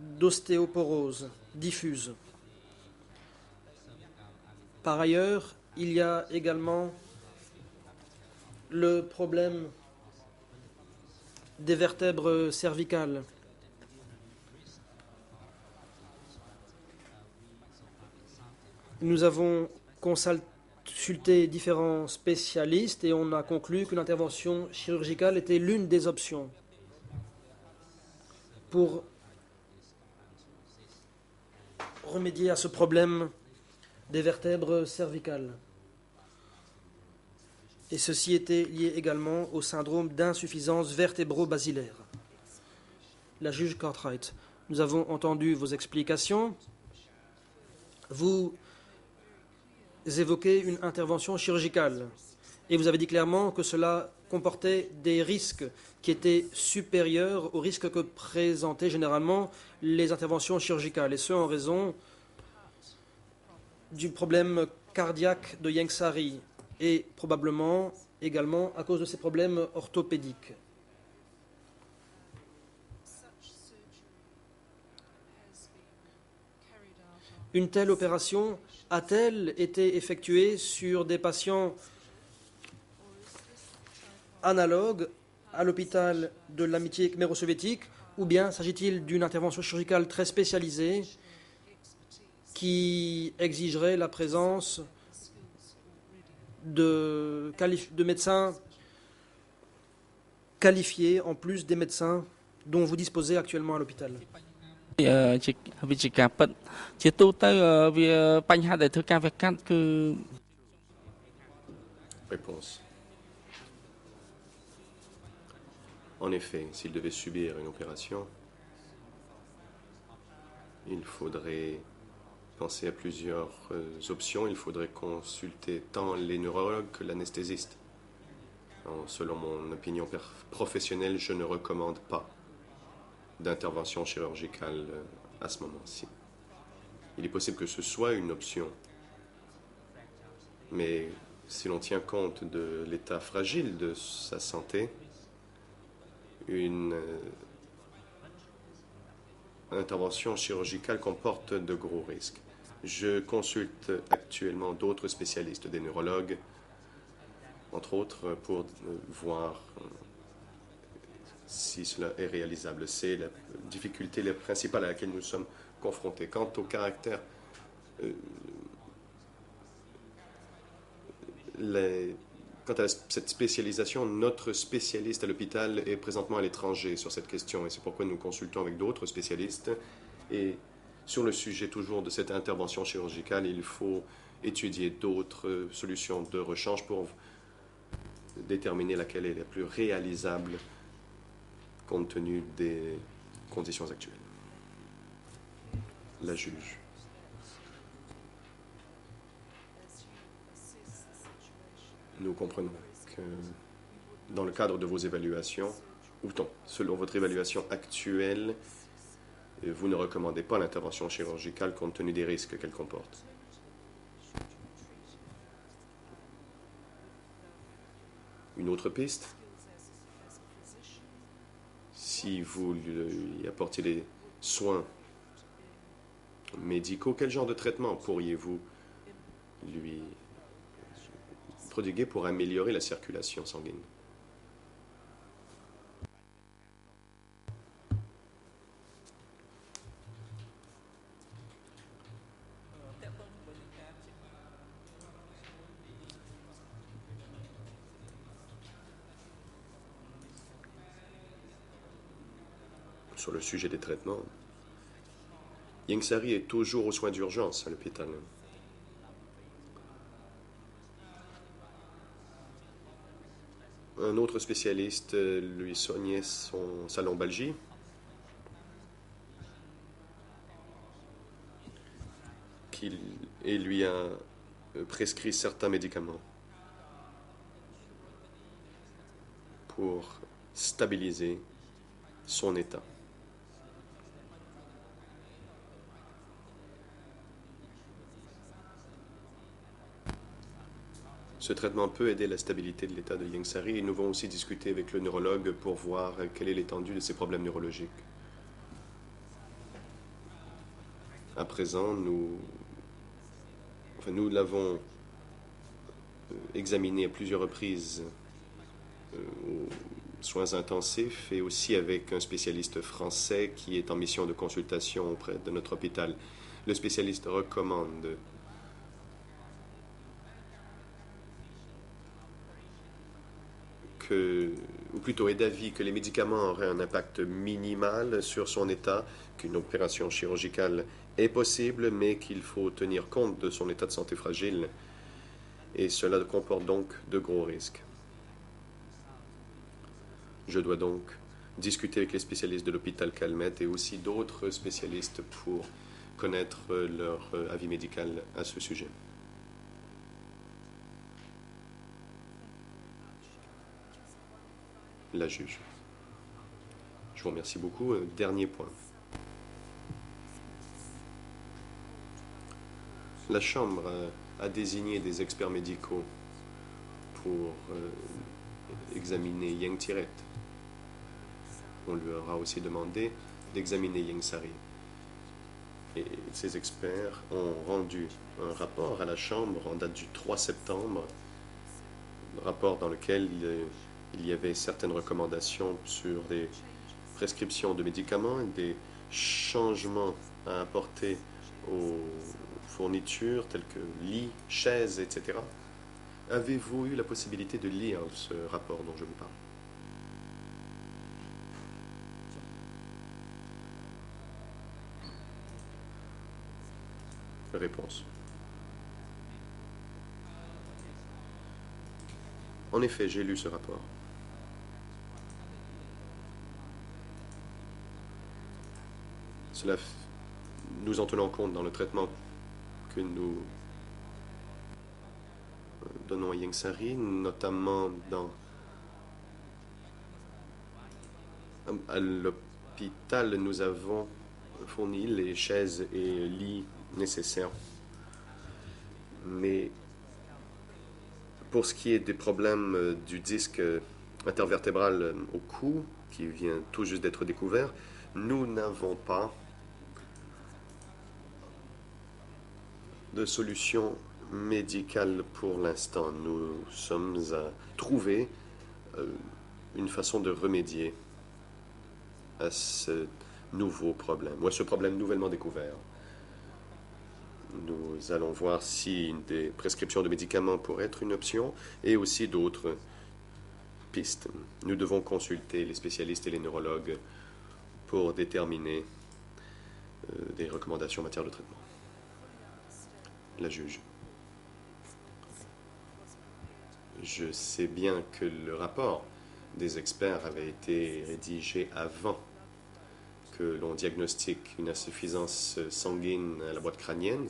d'ostéoporose diffuse. Par ailleurs, il y a également le problème des vertèbres cervicales. Nous avons consulté différents spécialistes et on a conclu qu'une intervention chirurgicale était l'une des options pour remédier à ce problème des vertèbres cervicales. Et ceci était lié également au syndrome d'insuffisance vertébro-basilaire. La juge Cartwright, nous avons entendu vos explications. Vous évoquez une intervention chirurgicale et vous avez dit clairement que cela comportait des risques qui étaient supérieurs aux risques que présentaient généralement les interventions chirurgicales, et ce en raison du problème cardiaque de Yangsari et probablement également à cause de ses problèmes orthopédiques. Une telle opération a-t-elle été effectuée sur des patients analogues à l'hôpital de l'amitié khméro-soviétique, ou bien s'agit-il d'une intervention chirurgicale très spécialisée qui exigerait la présence de médecins qualifiés en plus des médecins dont vous disposez actuellement à l'hôpital? Réponse. En effet, s'il devait subir une opération, il faudrait penser à plusieurs options. Il faudrait consulter tant les neurologues que l'anesthésiste. Selon mon opinion professionnelle, je ne recommande pas d'intervention chirurgicale à ce moment-ci. Il est possible que ce soit une option, mais si l'on tient compte de l'état fragile de sa santé, une intervention chirurgicale comporte de gros risques. Je consulte actuellement d'autres spécialistes, des neurologues, entre autres, pour voir si cela est réalisable. C'est la difficulté principale à laquelle nous sommes confrontés. Quant au caractère, quant à cette spécialisation, notre spécialiste à l'hôpital est présentement à l'étranger sur cette question et c'est pourquoi nous consultons avec d'autres spécialistes. Et sur le sujet toujours de cette intervention chirurgicale, il faut étudier d'autres solutions de rechange pour déterminer laquelle est la plus réalisable compte tenu des conditions actuelles. La juge. Nous comprenons que dans le cadre de vos évaluations, ou non, selon votre évaluation actuelle, vous ne recommandez pas l'intervention chirurgicale compte tenu des risques qu'elle comporte. Une autre piste, si vous lui apportiez des soins médicaux, quel genre de traitement pourriez-vous lui prodiguer pour améliorer la circulation sanguine? Sur le sujet des traitements, Yangsari est toujours aux soins d'urgence à l'hôpital. Un autre spécialiste lui soignait sa lombalgie. Et lui a prescrit certains médicaments pour stabiliser son état. Ce traitement peut aider la stabilité de l'état de Yangsari et nous allons aussi discuter avec le neurologue pour voir quelle est l'étendue de ses problèmes neurologiques. À présent, nous l'avons examiné à plusieurs reprises aux soins intensifs et aussi avec un spécialiste français qui est en mission de consultation auprès de notre hôpital. Le spécialiste recommande ou plutôt est d'avis que les médicaments auraient un impact minimal sur son état, qu'une opération chirurgicale est possible, mais qu'il faut tenir compte de son état de santé fragile, et cela comporte donc de gros risques. Je dois donc discuter avec les spécialistes de l'hôpital Calmette et aussi d'autres spécialistes pour connaître leur avis médical à ce sujet. La juge. Je vous remercie beaucoup. Dernier point. La Chambre a désigné des experts médicaux pour examiner Yang Tirette. On lui aura aussi demandé d'examiner Yangsari. Et ces experts ont rendu un rapport à la Chambre en date du 3 septembre, un rapport dans lequel il y avait certaines recommandations sur des prescriptions de médicaments et des changements à apporter aux fournitures telles que lits, chaises, etc. Avez-vous eu la possibilité de lire ce rapport dont je vous parle? Réponse. En effet, j'ai lu ce rapport. Nous en tenons compte dans le traitement que nous donnons à Yangsari, notamment à l'hôpital, nous avons fourni les chaises et lits nécessaires. Mais pour ce qui est des problèmes du disque intervertébral au cou, qui vient tout juste d'être découvert. Nous n'avons pas de solution médicale pour l'instant. Nous sommes à trouver une façon de remédier à ce nouveau problème, ou à ce problème nouvellement découvert. Nous allons voir si des prescriptions de médicaments pourraient être une option et aussi d'autres pistes. Nous devons consulter les spécialistes et les neurologues pour déterminer des recommandations en matière de traitement. La juge. Je sais bien que le rapport des experts avait été rédigé avant que l'on diagnostique une insuffisance sanguine à la boîte crânienne.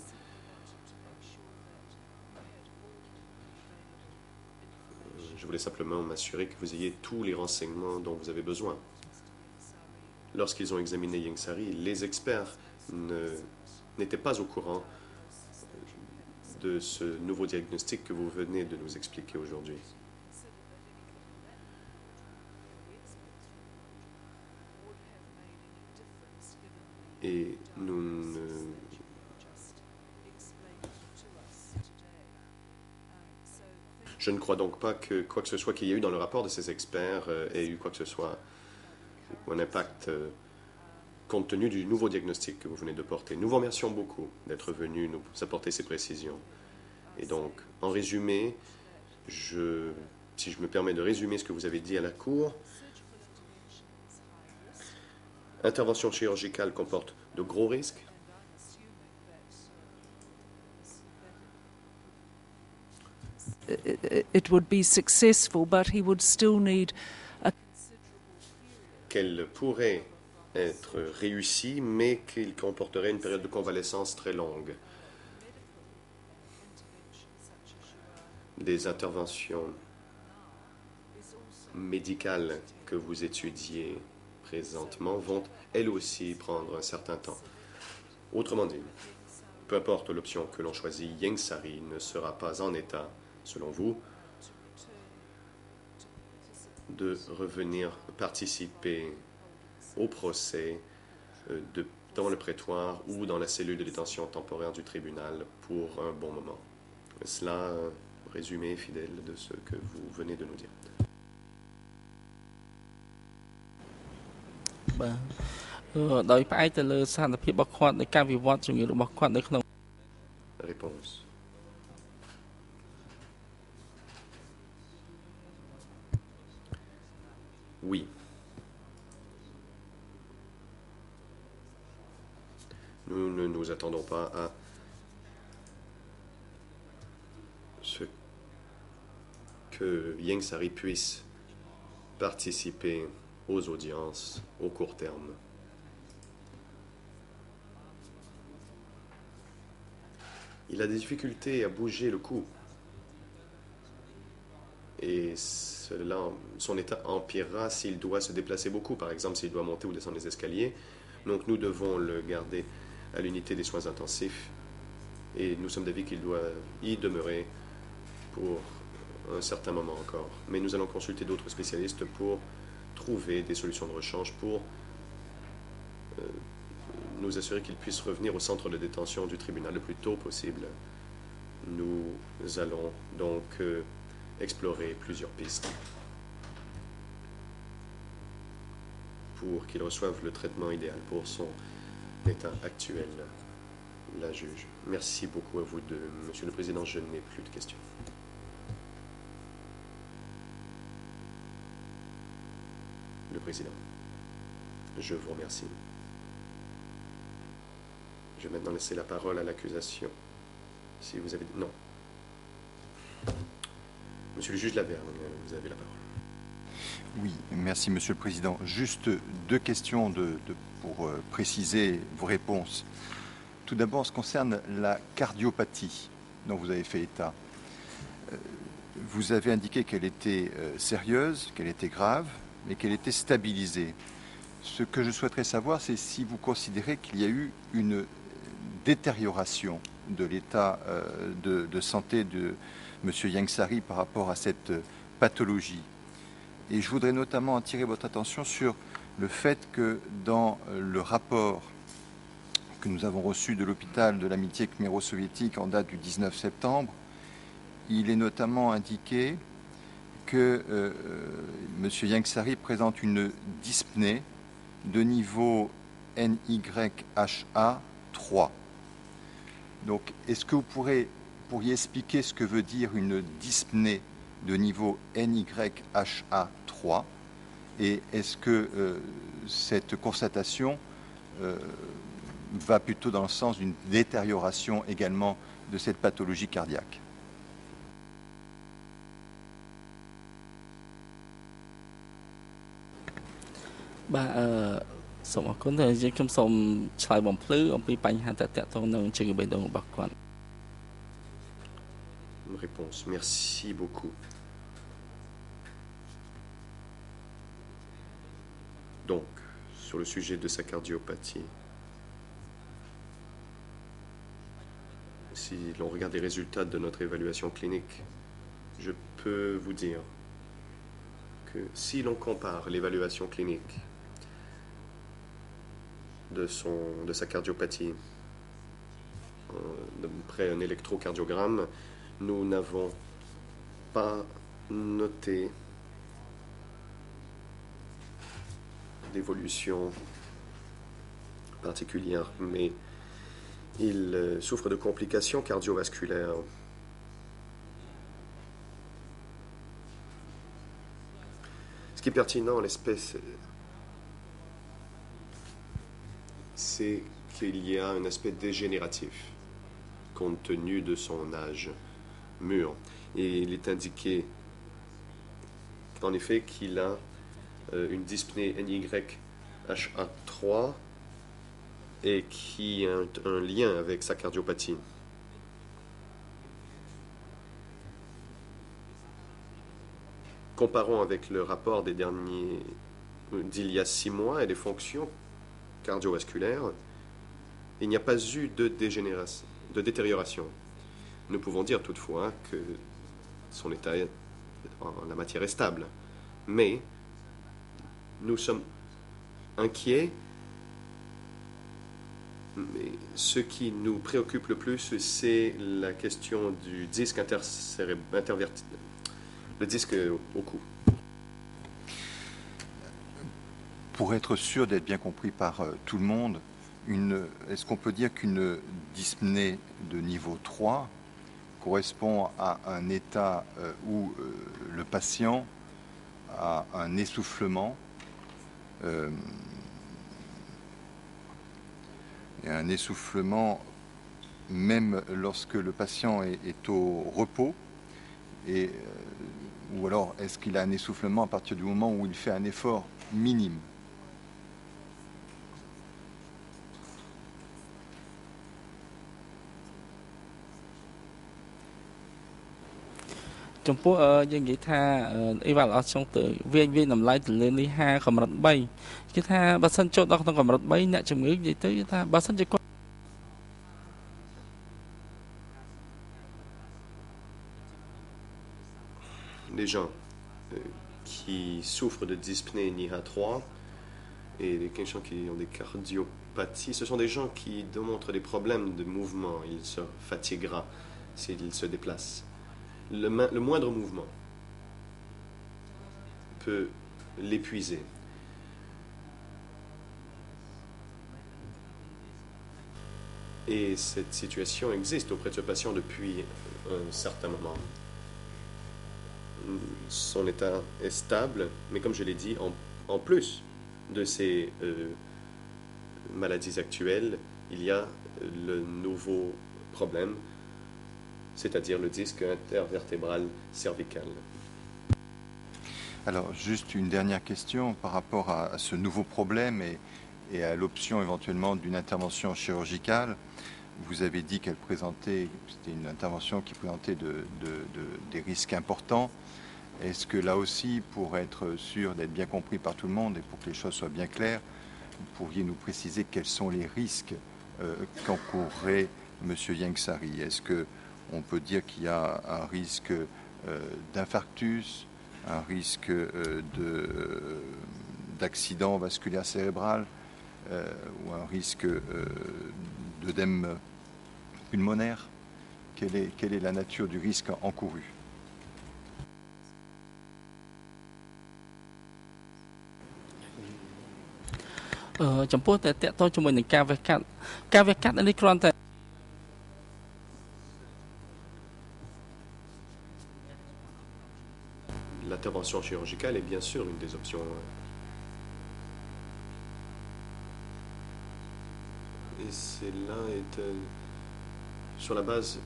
Je voulais simplement m'assurer que vous ayez tous les renseignements dont vous avez besoin. Lorsqu'ils ont examiné Yangsari, les experts n'étaient pas au courant de ce nouveau diagnostic que vous venez de nous expliquer aujourd'hui. Et je ne crois donc pas que quoi que ce soit qu'il y ait eu dans le rapport de ces experts ait eu quoi que ce soit ou un impact compte tenu du nouveau diagnostic que vous venez de porter. Nous vous remercions beaucoup d'être venu nous apporter ces précisions. Et donc, en résumé, si je me permets de résumer ce que vous avez dit à la Cour, intervention chirurgicale comporte de gros risques. It would be successful, but he would still need a Qu'elle pourrait être réussie, mais qu'il comporterait une période de convalescence très longue. Des interventions médicales que vous étudiez présentement vont, elles aussi, prendre un certain temps. Autrement dit, peu importe l'option que l'on choisit, Yangsari ne sera pas en état, selon vous, de revenir participer au procès dans le prétoire ou dans la cellule de détention temporaire du tribunal pour un bon moment. Cela, résumé fidèle de ce que vous venez de nous dire. Réponse. Oui. Nous ne nous attendons pas à ce que Yangsari puisse participer aux audiences au court terme. Il a des difficultés à bouger le cou. Et son état empirera s'il doit se déplacer beaucoup, par exemple s'il doit monter ou descendre les escaliers. Donc nous devons le garder à l'unité des soins intensifs et nous sommes d'avis qu'il doit y demeurer pour un certain moment encore. Mais nous allons consulter d'autres spécialistes pour trouver des solutions de rechange pour nous assurer qu'il puisse revenir au centre de détention du tribunal le plus tôt possible. Nous allons donc explorer plusieurs pistes pour qu'il reçoive le traitement idéal pour son état actuel, la juge. Merci beaucoup à vous deux, Monsieur le Président. Je n'ai plus de questions. Le Président, je vous remercie. Je vais maintenant laisser la parole à l'accusation. Si vous avez... Non. Monsieur le juge Lavergne, vous avez la parole. Oui, merci Monsieur le Président. Juste deux questions pour préciser vos réponses. Tout d'abord, en ce qui concerne la cardiopathie dont vous avez fait état. Vous avez indiqué qu'elle était sérieuse, qu'elle était grave, mais qu'elle était stabilisée. Ce que je souhaiterais savoir, c'est si vous considérez qu'il y a eu une détérioration de l'état de santé de M. Yangsari par rapport à cette pathologie. Et je voudrais notamment attirer votre attention sur le fait que dans le rapport que nous avons reçu de l'hôpital de l'amitié khméro-soviétique en date du 19 septembre, il est notamment indiqué que M. Yangsari présente une dyspnée de niveau NYHA 3. Donc, est-ce que vous pourriez expliquer ce que veut dire une dyspnée de niveau NYHA 3 et est-ce que cette constatation va plutôt dans le sens d'une détérioration également de cette pathologie cardiaque? Bah, សូមអរគុណដែលយើងខ្ញុំសូមឆ្លើយបំភ្លឺអំពីបញ្ហាតកតងនឹងជំងឺបេះដូងរបស់គាត់ Une réponse. Merci beaucoup. Donc, sur le sujet de sa cardiopathie, si l'on regarde les résultats de notre évaluation clinique, je peux vous dire que si l'on compare l'évaluation clinique de sa cardiopathie d'après un électrocardiogramme, nous n'avons pas noté d'évolution particulière, mais il souffre de complications cardiovasculaires. Ce qui est pertinent, l'espèce, c'est qu'il y a un aspect dégénératif compte tenu de son âge mûr. Et il est indiqué en effet qu'il a une dyspnée NYHA3 et qui a un lien avec sa cardiopathie. Comparons avec le rapport d'il y a 6 mois et des fonctions cardiovasculaires, il n'y a pas eu de détérioration. Nous pouvons dire toutefois que son état en la matière est stable. Mais nous sommes inquiets. Mais ce qui nous préoccupe le plus, c'est la question du disque le disque au cou. Pour être sûr d'être bien compris par tout le monde, est-ce qu'on peut dire qu'une dyspnée de niveau 3 correspond à un état où le patient a un essoufflement même lorsque le patient est au repos, ou alors est-ce qu'il a un essoufflement à partir du moment où il fait un effort minime?ចំពោះយើងនិយាយថា evaluation ទៅវាតម្លៃទៅលើនេះ5កម្រិត3គឺថាបើសិនចូលដល់ក្នុងកម្រិត3អ្នកជំងឺនិយាយទៅថាបើសិនជាគាត់ Les gens qui souffrent de dyspnée NYHA3 et les gens qui ont des cardiopathies, ce sont des gens qui démontrent des problèmes de mouvement. Il se fatiguera s'il se déplace. Le moindre mouvement peut l'épuiser. Et cette situation existe auprès de ce patient depuis un certain moment. Son état est stable, mais comme je l'ai dit, en plus de ces maladies actuelles, il y a le nouveau problème, c'est-à-dire le disque intervertébral cervical. Alors, juste une dernière question par rapport à ce nouveau problème et à l'option éventuellement d'une intervention chirurgicale. Vous avez dit qu'elle présentait, c'était une intervention qui présentait des risques importants. Est-ce que là aussi, pour être sûr d'être bien compris par tout le monde et pour que les choses soient bien claires, vous pourriez nous préciser quels sont les risques qu'encourrait M. Yangsari? Est-ce qu'on peut dire qu'il y a un risque d'infarctus, un risque d'accident vasculaire cérébral ou un risque d'œdème pulmonaire? Quelle est la nature du risque encouru? L'intervention chirurgicale est bien sûr une des options. Et cela est sur la base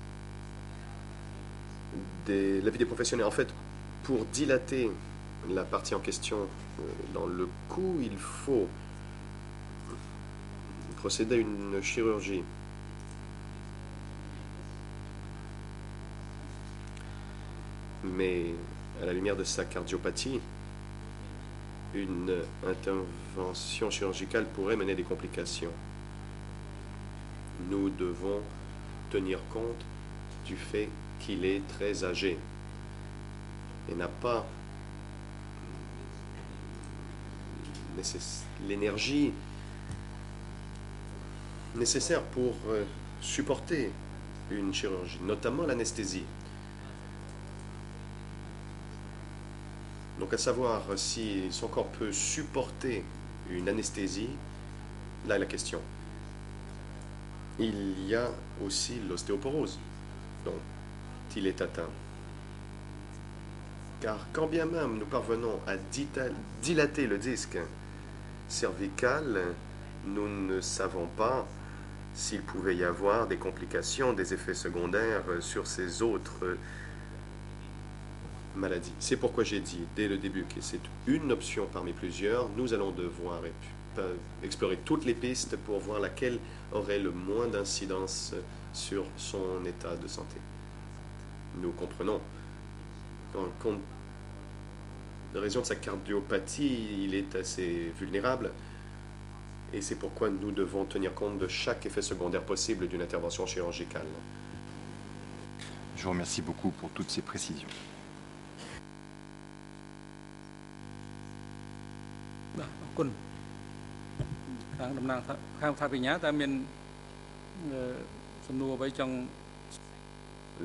de l'avis des professionnels. En fait, pour dilater la partie en question dans le cou, il faut procéder à une chirurgie. Mais à la lumière de sa cardiopathie, une intervention chirurgicale pourrait mener des complications. Nous devons tenir compte du fait qu'il est très âgé et n'a pas l'énergie nécessaire pour supporter une chirurgie, notamment l'anesthésie. Donc à savoir si son corps peut supporter une anesthésie, là est la question. Il y a aussi l'ostéoporose dont il est atteint. Car quand bien même nous parvenons à dilater le disque cervical, nous ne savons pas s'il pouvait y avoir des complications, des effets secondaires sur ces autres maladies. C'est pourquoi j'ai dit dès le début que c'est une option parmi plusieurs. Nous allons devoir explorer toutes les pistes pour voir laquelle aurait le moins d'incidence sur son état de santé. Nous comprenons qu'en raison de sa cardiopathie, il est assez vulnérable et c'est pourquoi nous devons tenir compte de chaque effet secondaire possible d'une intervention chirurgicale. Je vous remercie beaucoup pour toutes ces précisions.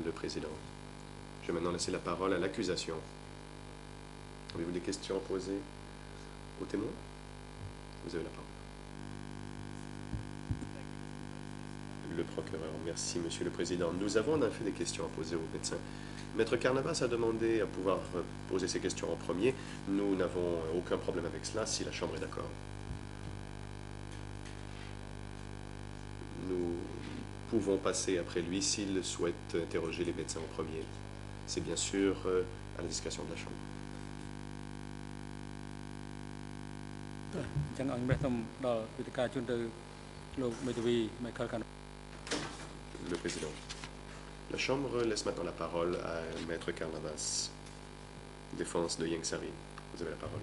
Le président. Je vais maintenant laisser la parole à l'accusation. Avez-vous des questions à poser aux témoins? Vous avez la parole. Le procureur. Merci, Monsieur le Président. Nous avons en effet des questions à poser aux médecins. Maître Carnavas a demandé à pouvoir poser ces questions en premier. Nous n'avons aucun problème avec cela si la Chambre est d'accord. Nous pouvons passer après lui s'il souhaite interroger les médecins en premier. C'est bien sûr à la discrétion de la Chambre. Le Président. La Chambre laisse maintenant la parole à Maître Carnavas. Défense de Yang Sari. Vous avez la parole.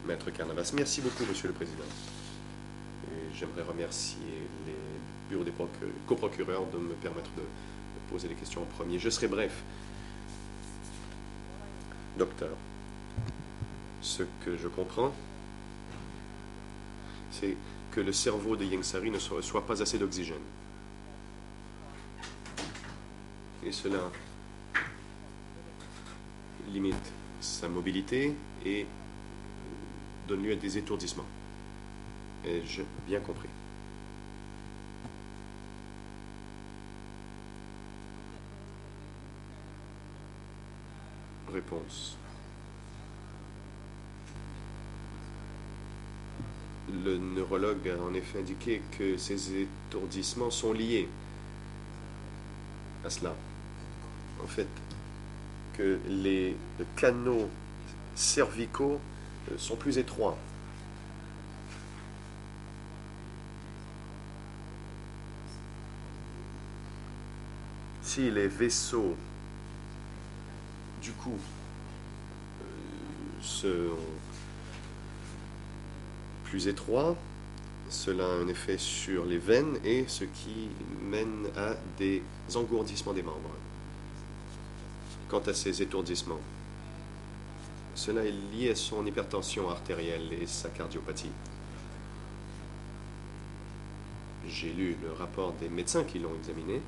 Maître Carnavas. Merci beaucoup, Monsieur le Président. Et j'aimerais remercier les bureaux des coprocureurs de me permettre de poser les questions en premier. Je serai bref. Docteur, ce que je comprends, c'est que le cerveau de Yang Sari ne reçoit pas assez d'oxygène. Et cela limite sa mobilité et donne lieu à des étourdissements. Ai-je bien compris? Réponse. Le neurologue a en effet indiqué que ces étourdissements sont liés à cela. En fait, que les canaux cervicaux sont plus étroits. Si les vaisseaux du cou sont plus étroits, cela a un effet sur les veines et ce qui mène à des engourdissements des membres. Quant à ces étourdissements, Cela est lié à son hypertension artérielle et sa cardiopathie. J'ai lu le rapport des médecins qui l'ont examiné.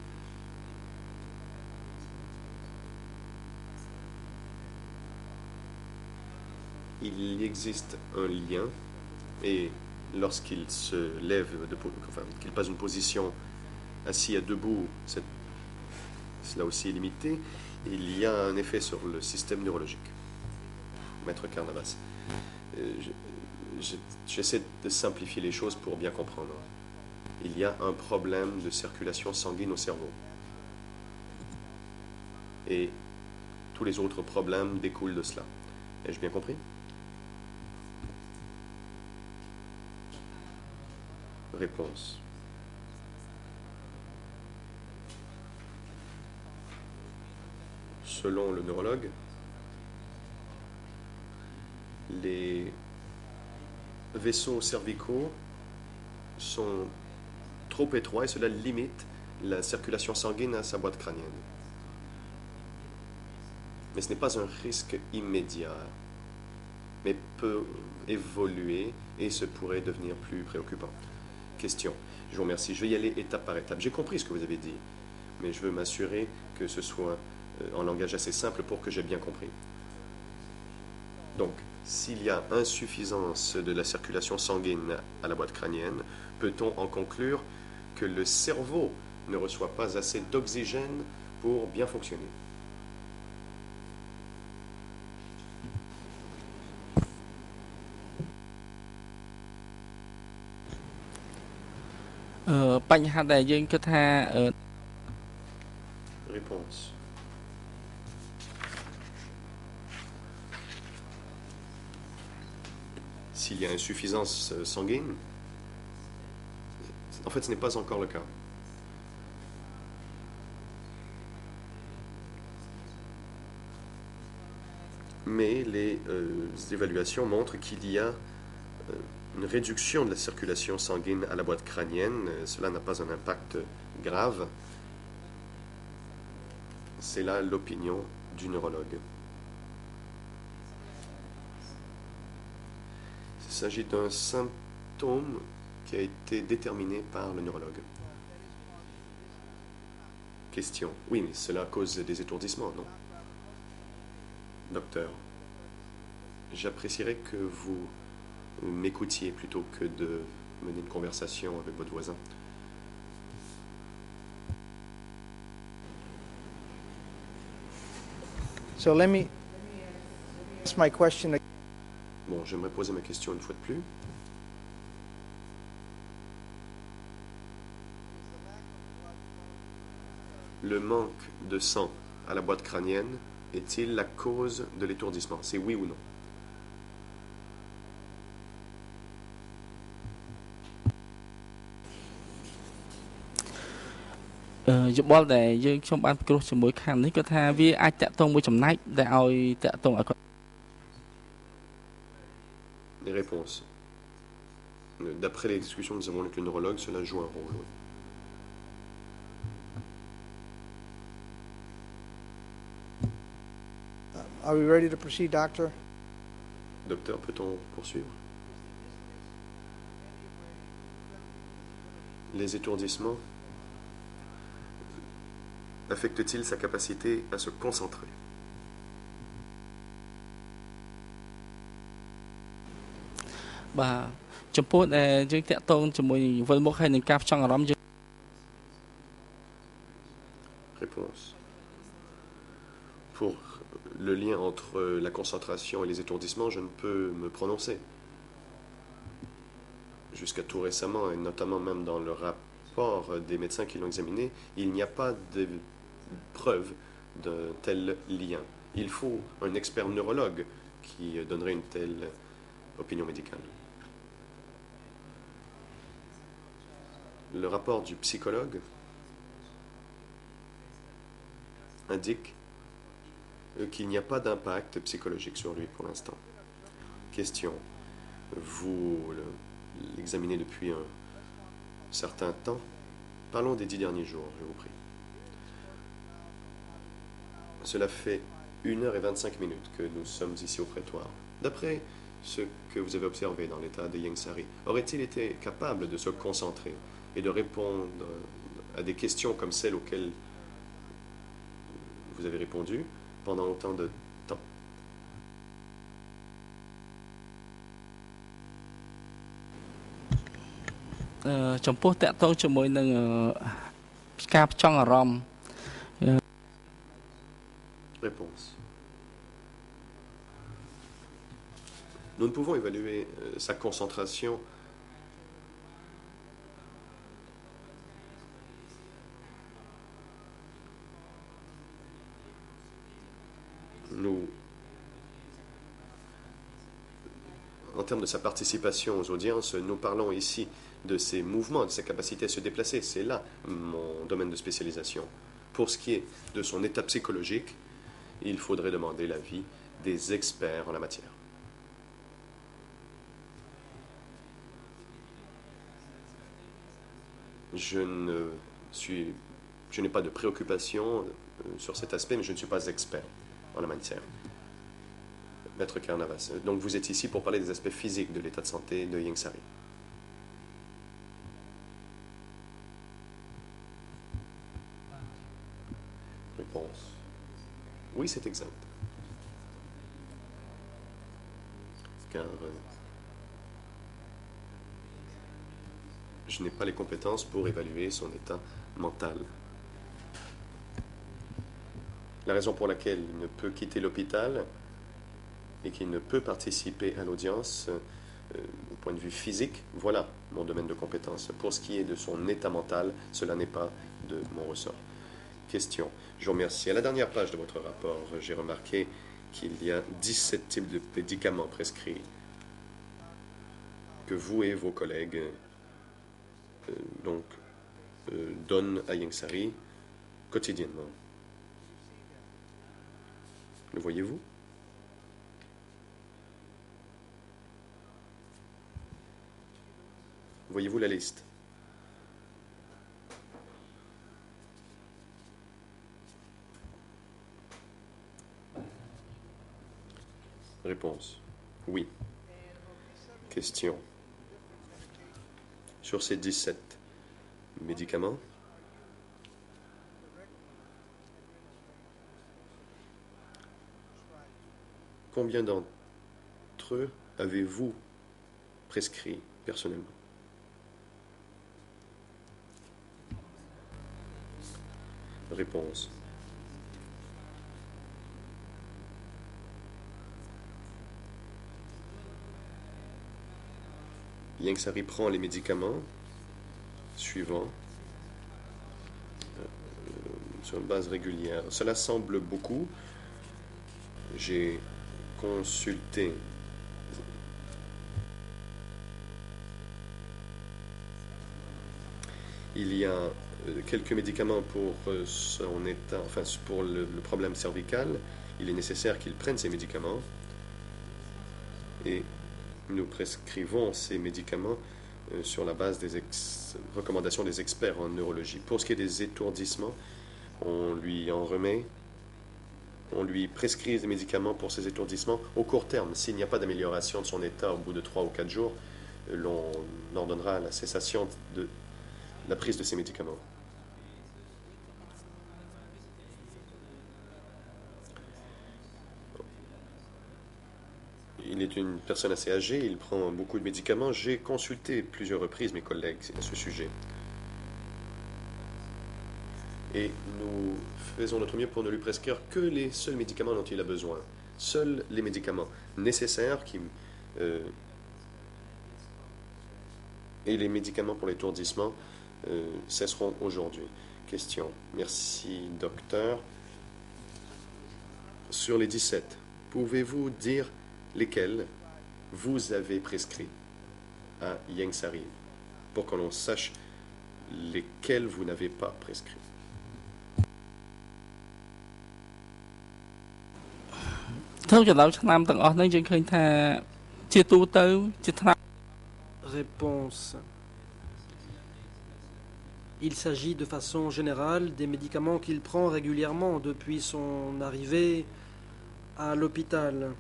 Il existe un lien et lorsqu'il se lève, qu'il passe d'une position assis à debout, cela aussi est limité. Il y a un effet sur le système neurologique. Maître Carnavas, j'essaie de simplifier les choses pour bien comprendre. Il y a un problème de circulation sanguine au cerveau. Et tous les autres problèmes découlent de cela. Ai-je bien compris? Réponse. Selon le neurologue, les vaisseaux cervicaux sont trop étroits et cela limite la circulation sanguine à sa boîte crânienne. Mais ce n'est pas un risque immédiat, mais peut évoluer et ce pourrait devenir plus préoccupant. Question. Je vous remercie. Je vais y aller étape par étape. J'ai compris ce que vous avez dit, mais je veux m'assurer que ce soit en langage assez simple pour que j'ai bien compris. Donc, s'il y a insuffisance de la circulation sanguine à la boîte crânienne, peut-on en conclure que le cerveau ne reçoit pas assez d'oxygène pour bien fonctionner? Réponse. S'il y a insuffisance sanguine, en fait, ce n'est pas encore le cas. Mais les évaluations montrent qu'il y a une réduction de la circulation sanguine à la boîte crânienne. Cela n'a pas un impact grave. C'est là l'opinion du neurologue. Il s'agit d'un symptôme qui a été déterminé par le neurologue. Question. Oui, mais cela cause des étourdissements, non? Docteur, j'apprécierais que vous m'écoutiez plutôt que de mener une conversation avec votre voisin. So let me ask my question. Bon, j'aimerais poser ma question une fois de plus. Le manque de sang à la boîte crânienne est-il la cause de l'étourdissement? C'est oui ou non? Les réponses. D'après les discussions que nous avons avec le neurologue, cela joue un rôle. Oui. Are we ready to proceed, doctor? Docteur, peut-on poursuivre? Les étourdissements affectent-ils sa capacité à se concentrer? Réponse. Pour le lien entre la concentration et les étourdissements, je ne peux me prononcer. Jusqu'à tout récemment, et notamment même dans le rapport des médecins qui l'ont examiné, il n'y a pas de preuve d'un tel lien. Il faut un expert neurologue qui donnerait une telle opinion médicale. Le rapport du psychologue indique qu'il n'y a pas d'impact psychologique sur lui pour l'instant. Question. Vous l'examinez depuis un certain temps. Parlons des 10 derniers jours, je vous prie. Cela fait 1h25 que nous sommes ici au prétoire. D'après ce que vous avez observé dans l'état de Ieng Sary, aurait-il été capable de se concentrer et de répondre à des questions comme celles auxquelles vous avez répondu pendant autant de temps? Réponse. Nous ne pouvons évaluer sa concentration en termes de sa participation aux audiences, nous parlons ici de ses mouvements, de sa capacité à se déplacer. C'est là mon domaine de spécialisation. Pour ce qui est de son état psychologique, il faudrait demander l'avis des experts en la matière. Je n'ai pas de préoccupation sur cet aspect, mais je ne suis pas expert en la matière. Maître Carnavas, donc vous êtes ici pour parler des aspects physiques de l'état de santé de Ieng Sary. Réponse. Oui, c'est exact. Car je n'ai pas les compétences pour évaluer son état mental. La raison pour laquelle il ne peut quitter l'hôpital et qu'il ne peut participer à l'audience, au point de vue physique, voilà mon domaine de compétence. Pour ce qui est de son état mental, cela n'est pas de mon ressort. Question. Je vous remercie. À la dernière page de votre rapport, j'ai remarqué qu'il y a 17 types de médicaments prescrits que vous et vos collègues donnent à Ieng Sary quotidiennement. Le voyez-vous? Voyez-vous la liste? Réponse. Oui. Question. Sur ces 17 médicaments, combien d'entre eux avez-vous prescrit personnellement? Réponse. Ieng Sary prend les médicaments suivants sur une base régulière. Cela semble beaucoup. J'ai consulté il y a quelques médicaments pour son état, enfin pour le problème cervical. Il est nécessaire qu'il prenne ces médicaments et nous prescrivons ces médicaments sur la base des recommandations des experts en neurologie. Pour ce qui est des étourdissements, on lui en remet, on lui prescrit des médicaments pour ces étourdissements au court terme. S'il n'y a pas d'amélioration de son état au bout de 3 ou 4 jours, l'on ordonnera la cessation de la prise de ces médicaments. Il est une personne assez âgée, il prend beaucoup de médicaments. J'ai consulté plusieurs reprises mes collègues à ce sujet. Et nous faisons notre mieux pour ne lui prescrire que les seuls médicaments dont il a besoin. Seuls les médicaments nécessaires et les médicaments pour l'étourdissement cesseront aujourd'hui. Question. Merci, docteur. Sur les 17, pouvez-vous dire lesquels vous avez prescrits à Ieng Sary pour que l'on sache lesquels vous n'avez pas prescrits? Réponse. Il s'agit de façon générale des médicaments qu'il prend régulièrement depuis son arrivée à l'hôpital.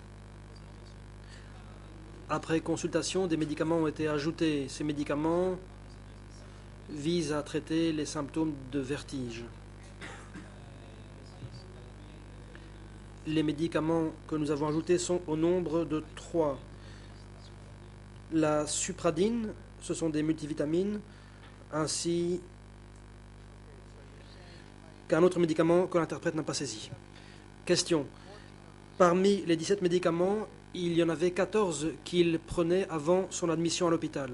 Après consultation, des médicaments ont été ajoutés. Ces médicaments visent à traiter les symptômes de vertige. Les médicaments que nous avons ajoutés sont au nombre de 3. La supradine, ce sont des multivitamines, ainsi qu'un autre médicament que l'interprète n'a pas saisi. Question. Parmi les 17 médicaments, il y en avait 14 qu'il prenait avant son admission à l'hôpital.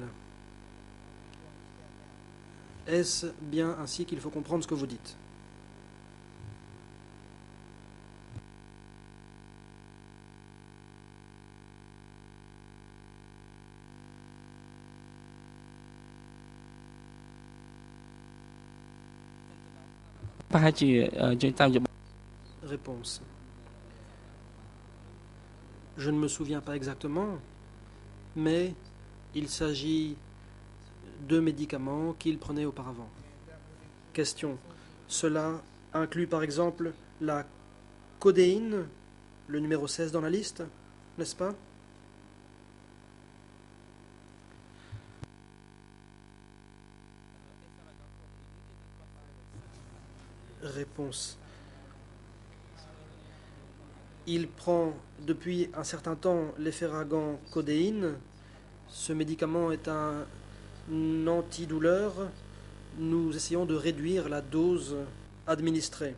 Est-ce bien ainsi qu'il faut comprendre ce que vous dites? Réponse. Je ne me souviens pas exactement, mais il s'agit de médicaments qu'il prenait auparavant. Question. Cela inclut par exemple la codéine, le numéro 16 dans la liste, n'est-ce pas? Réponse. Il prend depuis un certain temps l'efferalgan codéine. Ce médicament est un antidouleur. Nous essayons de réduire la dose administrée.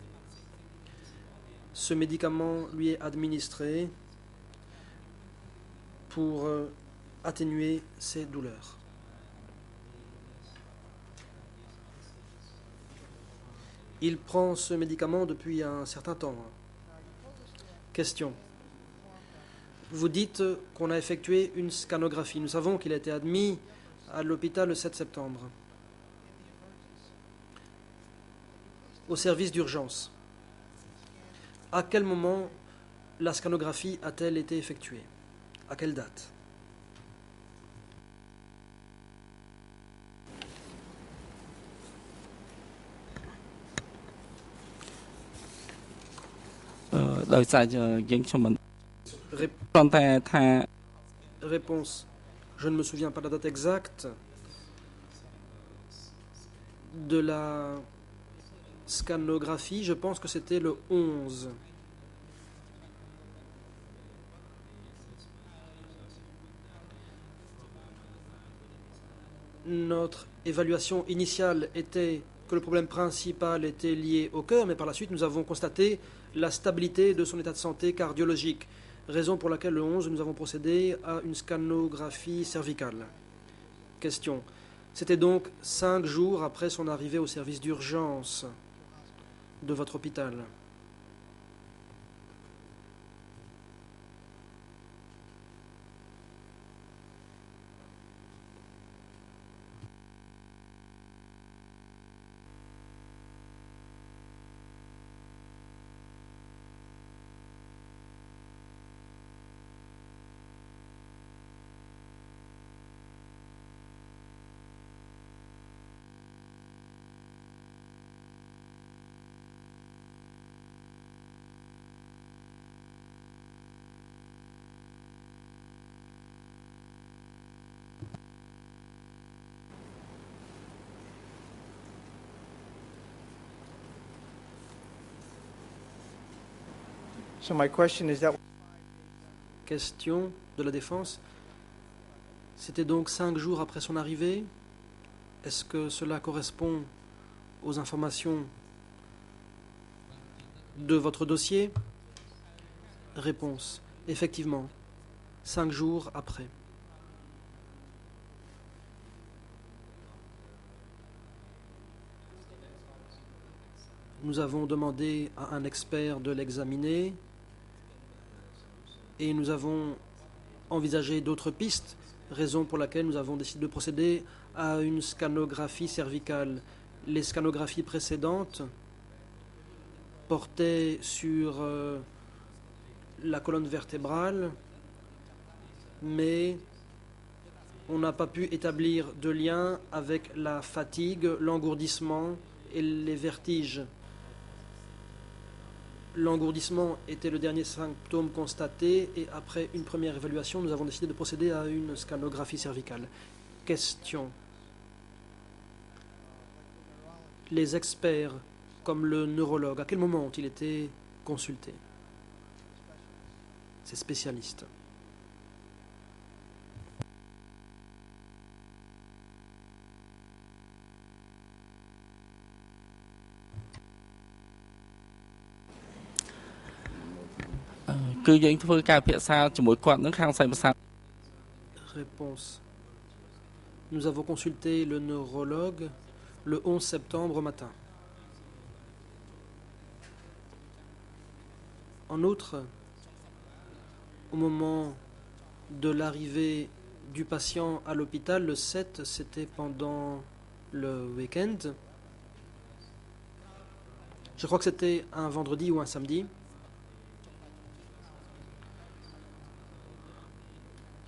Ce médicament lui est administré pour atténuer ses douleurs. Il prend ce médicament depuis un certain temps. Question. Vous dites qu'on a effectué une scanographie. Nous savons qu'il a été admis à l'hôpital le 7 septembre, au service d'urgence. À quel moment la scanographie a-t-elle été effectuée? À quelle date? Réponse. Je ne me souviens pas de la date exacte de la scanographie. Je pense que c'était le 11. Notre évaluation initiale était que le problème principal était lié au cœur, mais par la suite nous avons constaté la stabilité de son état de santé cardiologique, raison pour laquelle le 11 nous avons procédé à une scanographie cervicale. Question. C'était donc 5 jours après son arrivée au service d'urgence de votre hôpital. So my question is that Question de la défense. C'était donc 5 jours après son arrivée. Est-ce que cela correspond aux informations de votre dossier? Réponse. Effectivement, 5 jours après. Nous avons demandé à un expert de l'examiner et nous avons envisagé d'autres pistes, raison pour laquelle nous avons décidé de procéder à une scanographie cervicale. Les scanographies précédentes portaient sur la colonne vertébrale, mais on n'a pas pu établir de lien avec la fatigue, l'engourdissement et les vertiges. L'engourdissement était le dernier symptôme constaté et après une première évaluation, nous avons décidé de procéder à une scanographie cervicale. Question. Les experts, comme le neurologue, à quel moment ont-ils été consultés? Ces spécialistes. Réponse. Nous avons consulté le neurologue le 11 septembre au matin. En outre, au moment de l'arrivée du patient à l'hôpital, le 7, c'était pendant le week-end. Je crois que c'était un vendredi ou un samedi.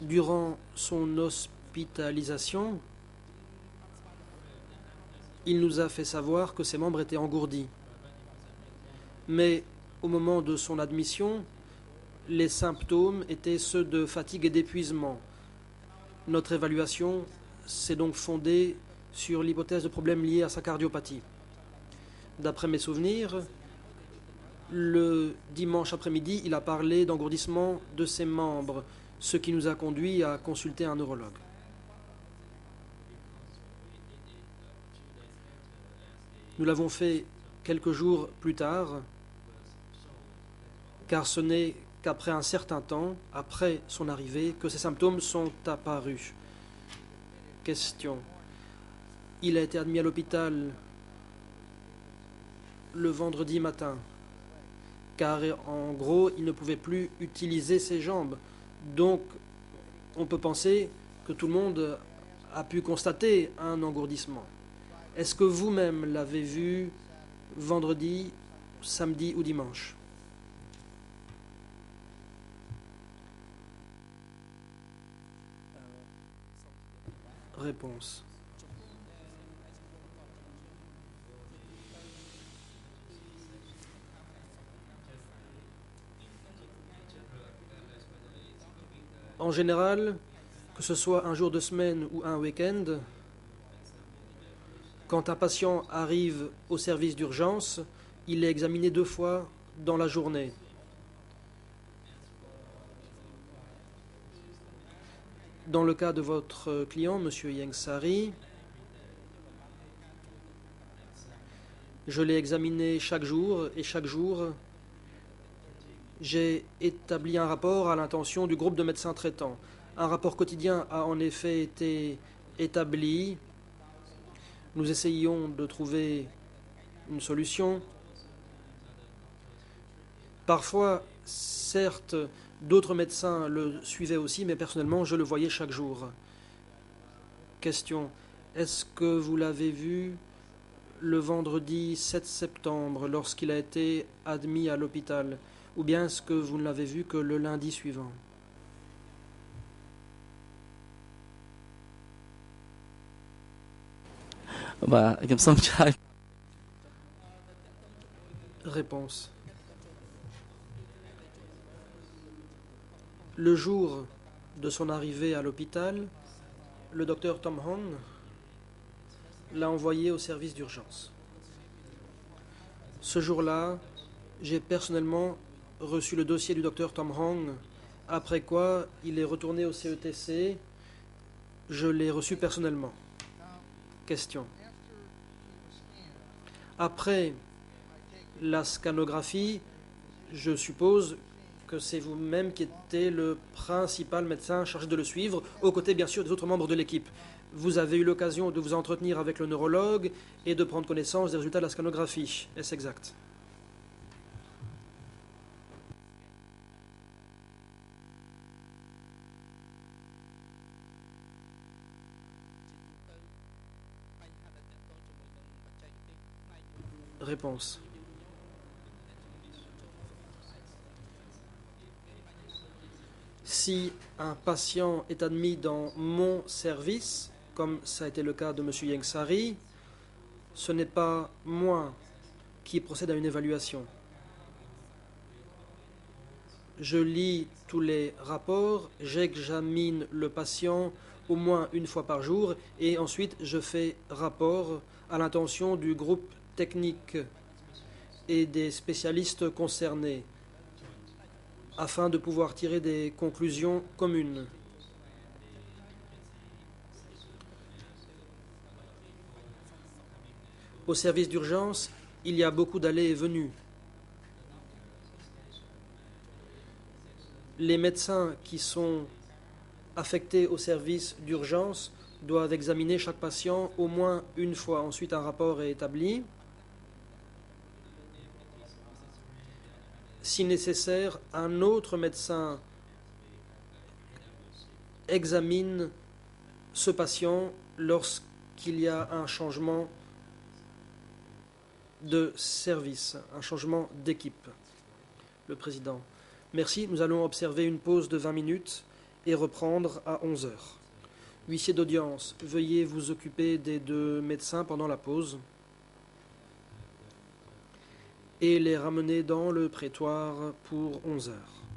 Durant son hospitalisation, il nous a fait savoir que ses membres étaient engourdis. Mais au moment de son admission, les symptômes étaient ceux de fatigue et d'épuisement. Notre évaluation s'est donc fondée sur l'hypothèse de problèmes liés à sa cardiopathie. D'après mes souvenirs, le dimanche après-midi, il a parlé d'engourdissement de ses membres, ce qui nous a conduit à consulter un neurologue. Nous l'avons fait quelques jours plus tard, car ce n'est qu'après un certain temps, après son arrivée, que ces symptômes sont apparus. Question. Il a été admis à l'hôpital le vendredi matin, car en gros, il ne pouvait plus utiliser ses jambes. Donc, on peut penser que tout le monde a pu constater un engourdissement. Est-ce que vous-même l'avez vu vendredi, samedi ou dimanche? Réponse. En général, que ce soit un jour de semaine ou un week-end, quand un patient arrive au service d'urgence, il est examiné 2 fois dans la journée. Dans le cas de votre client, M. Yengsari, je l'ai examiné chaque jour et chaque jour, j'ai établi un rapport à l'intention du groupe de médecins traitants. Un rapport quotidien a en effet été établi. Nous essayons de trouver une solution. Parfois, certes, d'autres médecins le suivaient aussi, mais personnellement, je le voyais chaque jour. Question. Est-ce que vous l'avez vu le vendredi 7 septembre lorsqu'il a été admis à l'hôpital? Ou bien est-ce que vous ne l'avez vu que le lundi suivant? Réponse. Le jour de son arrivée à l'hôpital, le docteur Tom Hong l'a envoyé au service d'urgence. Ce jour-là, j'ai personnellement reçu le dossier du docteur Tom Hong, après quoi il est retourné au CETC. Je l'ai reçu personnellement. Question. Après la scanographie, je suppose que c'est vous-même qui étiez le principal médecin chargé de le suivre, aux côtés bien sûr des autres membres de l'équipe. Vous avez eu l'occasion de vous entretenir avec le neurologue et de prendre connaissance des résultats de la scanographie. Est-ce exact? Réponse. Si un patient est admis dans mon service, comme ça a été le cas de M. Yengsari, ce n'est pas moi qui procède à une évaluation. Je lis tous les rapports, j'examine le patient au moins une fois par jour et ensuite je fais rapport à l'intention du groupe technique et des spécialistes concernés afin de pouvoir tirer des conclusions communes. Au service d'urgence, il y a beaucoup d'allées et venues. Les médecins qui sont affectés au service d'urgence doivent examiner chaque patient au moins une fois. Ensuite, un rapport est établi. Si nécessaire, un autre médecin examine ce patient lorsqu'il y a un changement de service, un changement d'équipe. Le président. Merci, nous allons observer une pause de 20 minutes et reprendre à 11 heures. Huissier d'audience, veuillez vous occuper des deux médecins pendant la pause et les ramener dans le prétoire pour 11 heures.